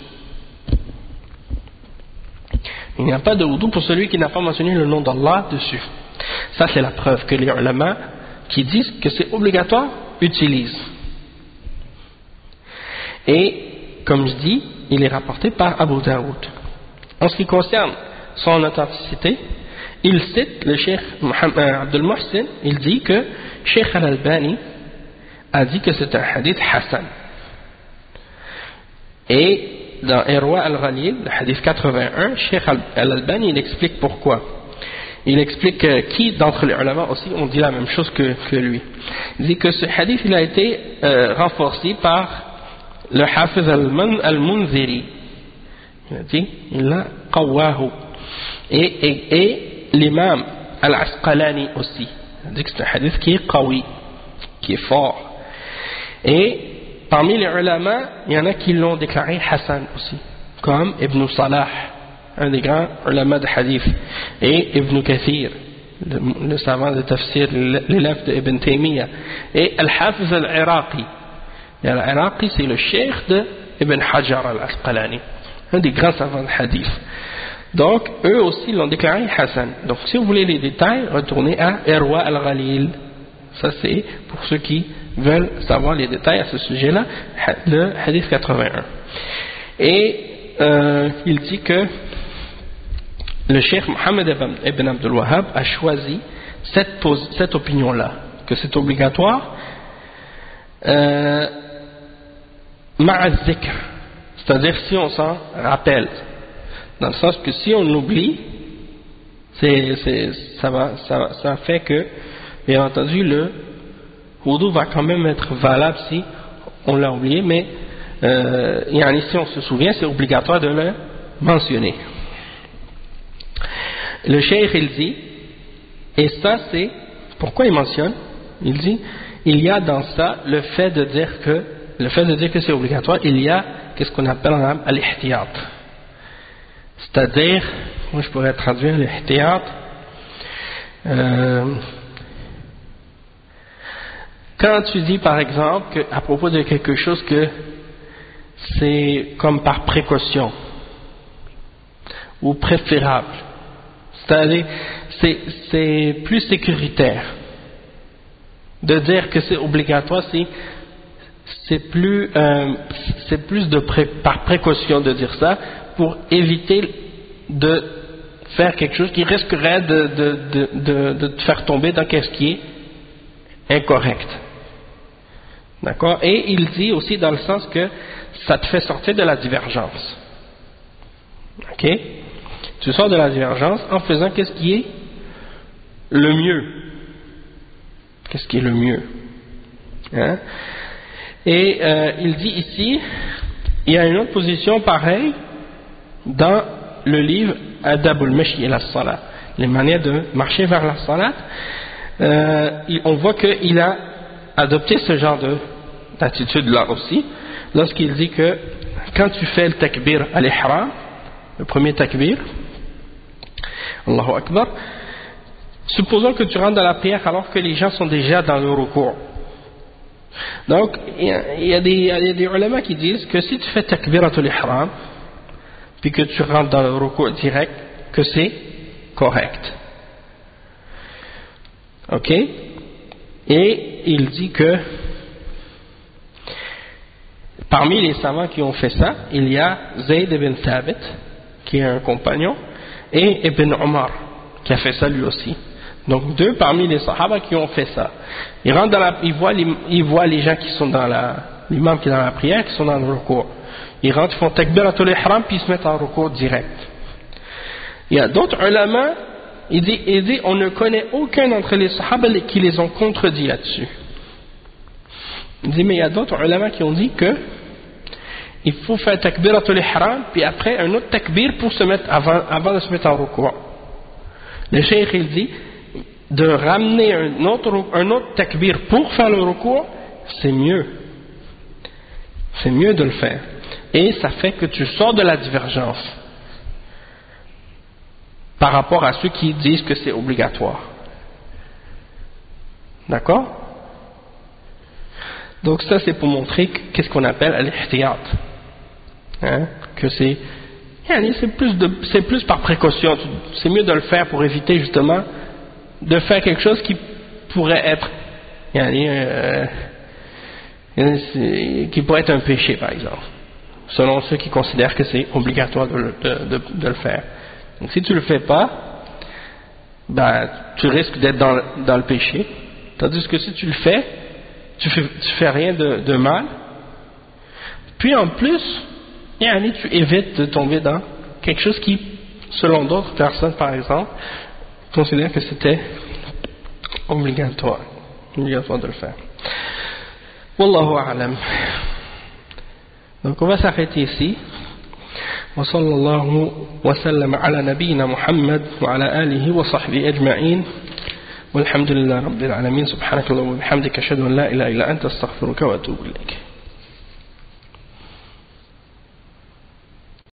A: Il n'y a pas de wudu pour celui qui n'a pas mentionné le nom d'Allah dessus. Ça, c'est la preuve que les ulama qui disent que c'est obligatoire utilisent. Et, comme je dis, il est rapporté par Abu Daoud. En ce qui concerne son authenticité, il cite le cheikh Abdul Muhsin, il dit que Cheikh Al-Albani a dit que c'est un hadith Hassan. Et dans Irwa Al-Ghalil, le hadith 81, Cheikh Al-Albani il explique pourquoi. Il explique qui d'entre les ulama aussi ont dit la même chose que lui. Il dit que ce hadith il a été renforcé par le Hafiz Al-Munziri. Il a dit, il a qawahu. Et l'imam Al-Asqalani aussi. Il a dit que c'est un hadith qui est qawi, qui est fort. Et parmi les ulama, il y en a qui l'ont déclaré Hassan aussi, comme Ibn Salah, un des grands ulama de hadith, et Ibn Kathir, le savant de tafsir, l'élève de Ibn Taymiyyah, et Al-Hafiz Al-Iraqi. Et Al-Iraqi, c'est le cheikh de Ibn Hajar Al-Asqalani, un des grands savants de hadith. Donc, eux aussi l'ont déclaré Hassan. Donc, si vous voulez les détails, retournez à Irwa Al-Ghalil. Ça, c'est pour ceux qui veulent savoir les détails à ce sujet-là, le hadith 81. Et il dit que le cheikh Mohammed ibn Abdul Wahhab a choisi cette opinion-là, que c'est obligatoire ma'a zikr, c'est-à-dire si on s'en rappelle, dans le sens que si on l'oublie, ça fait que, bien entendu, le wudu va quand même être valable si on l'a oublié, mais si on se souvient, c'est obligatoire de le mentionner. Le cheikh il dit, et ça c'est, pourquoi il mentionne? Il dit, il y a dans ça le fait de dire que c'est obligatoire, il y a qu'est-ce qu'on appelle en arabe al-ihtiyat. C'est-à-dire, moi je pourrais traduire l'ihtiyat, quand tu dis par exemple à propos de quelque chose que c'est comme par précaution ou préférable, c'est-à-dire c'est plus sécuritaire de dire que c'est obligatoire, c'est plus par précaution de dire ça pour éviter de faire quelque chose qui risquerait de te faire tomber dans quelque chose qui est incorrect. D'accord? Et il dit aussi dans le sens que ça te fait sortir de la divergence. Ok? Tu sors de la divergence en faisant qu'est-ce qui est le mieux. Qu'est-ce qui est le mieux? Hein? Et il dit ici, il y a une autre position pareille dans le livre Adabul Mashi ila Salat, les manières de marcher vers la Salat. On voit qu'il a adopté ce genre d'attitude-là aussi, lorsqu'il dit que quand tu fais le takbir al-ihram, le premier takbir, Allahu Akbar, supposons que tu rentres dans la prière alors que les gens sont déjà dans le recours. Donc, il y a des ulama qui disent que si tu fais takbiratul ihram, puis que tu rentres dans le recours direct, que c'est correct. Ok? Et il dit que parmi les savants qui ont fait ça, il y a Zayd ibn Thabit, qui est un compagnon, et Ibn Omar, qui a fait ça lui aussi. Donc deux parmi les sahaba qui ont fait ça. Ils rentrent dans ils voient les gens qui sont dans l'imam qui est dans la prière, qui sont dans le recours. Ils rentrent, ils font takbiratul ihram, puis ils se mettent en recours direct. Il y a d'autres ulama, il dit on ne connaît aucun d'entre les sahaba qui les ont contredits là-dessus. Il dit mais il y a d'autres ulama qui ont dit que il faut faire takbiratul ihram puis après un autre takbir pour se mettre avant de se mettre en ruku'. Le cheikh il dit de ramener un autre takbir pour faire le ruku', c'est mieux de le faire et ça fait que tu sors de la divergence par rapport à ceux qui disent que c'est obligatoire. D'accord? Donc ça c'est pour montrer qu'est-ce qu'on appelle al-ihtiyat, hein? Que c'est plus par précaution, c'est mieux de le faire pour éviter justement de faire quelque chose qui pourrait être qui pourrait être un péché par exemple, selon ceux qui considèrent que c'est obligatoire de le faire. Donc si tu le fais pas, ben, tu risques d'être dans le péché, tandis que si tu le fais, tu fais rien de mal, puis en plus tu évites de tomber dans quelque chose qui, selon d'autres personnes par exemple, considèrent que c'était obligatoire de le faire. Wallahu a'lam. Donc on va s'arrêter ici. وصلى الله وسلم على نبينا محمد وعلى آله وصحبه أجمعين والحمد لله رب العالمين سبحانك اللهم وبحمدك أشهد أن لا إله إلا أنت أستغفرك وأتوب إليك.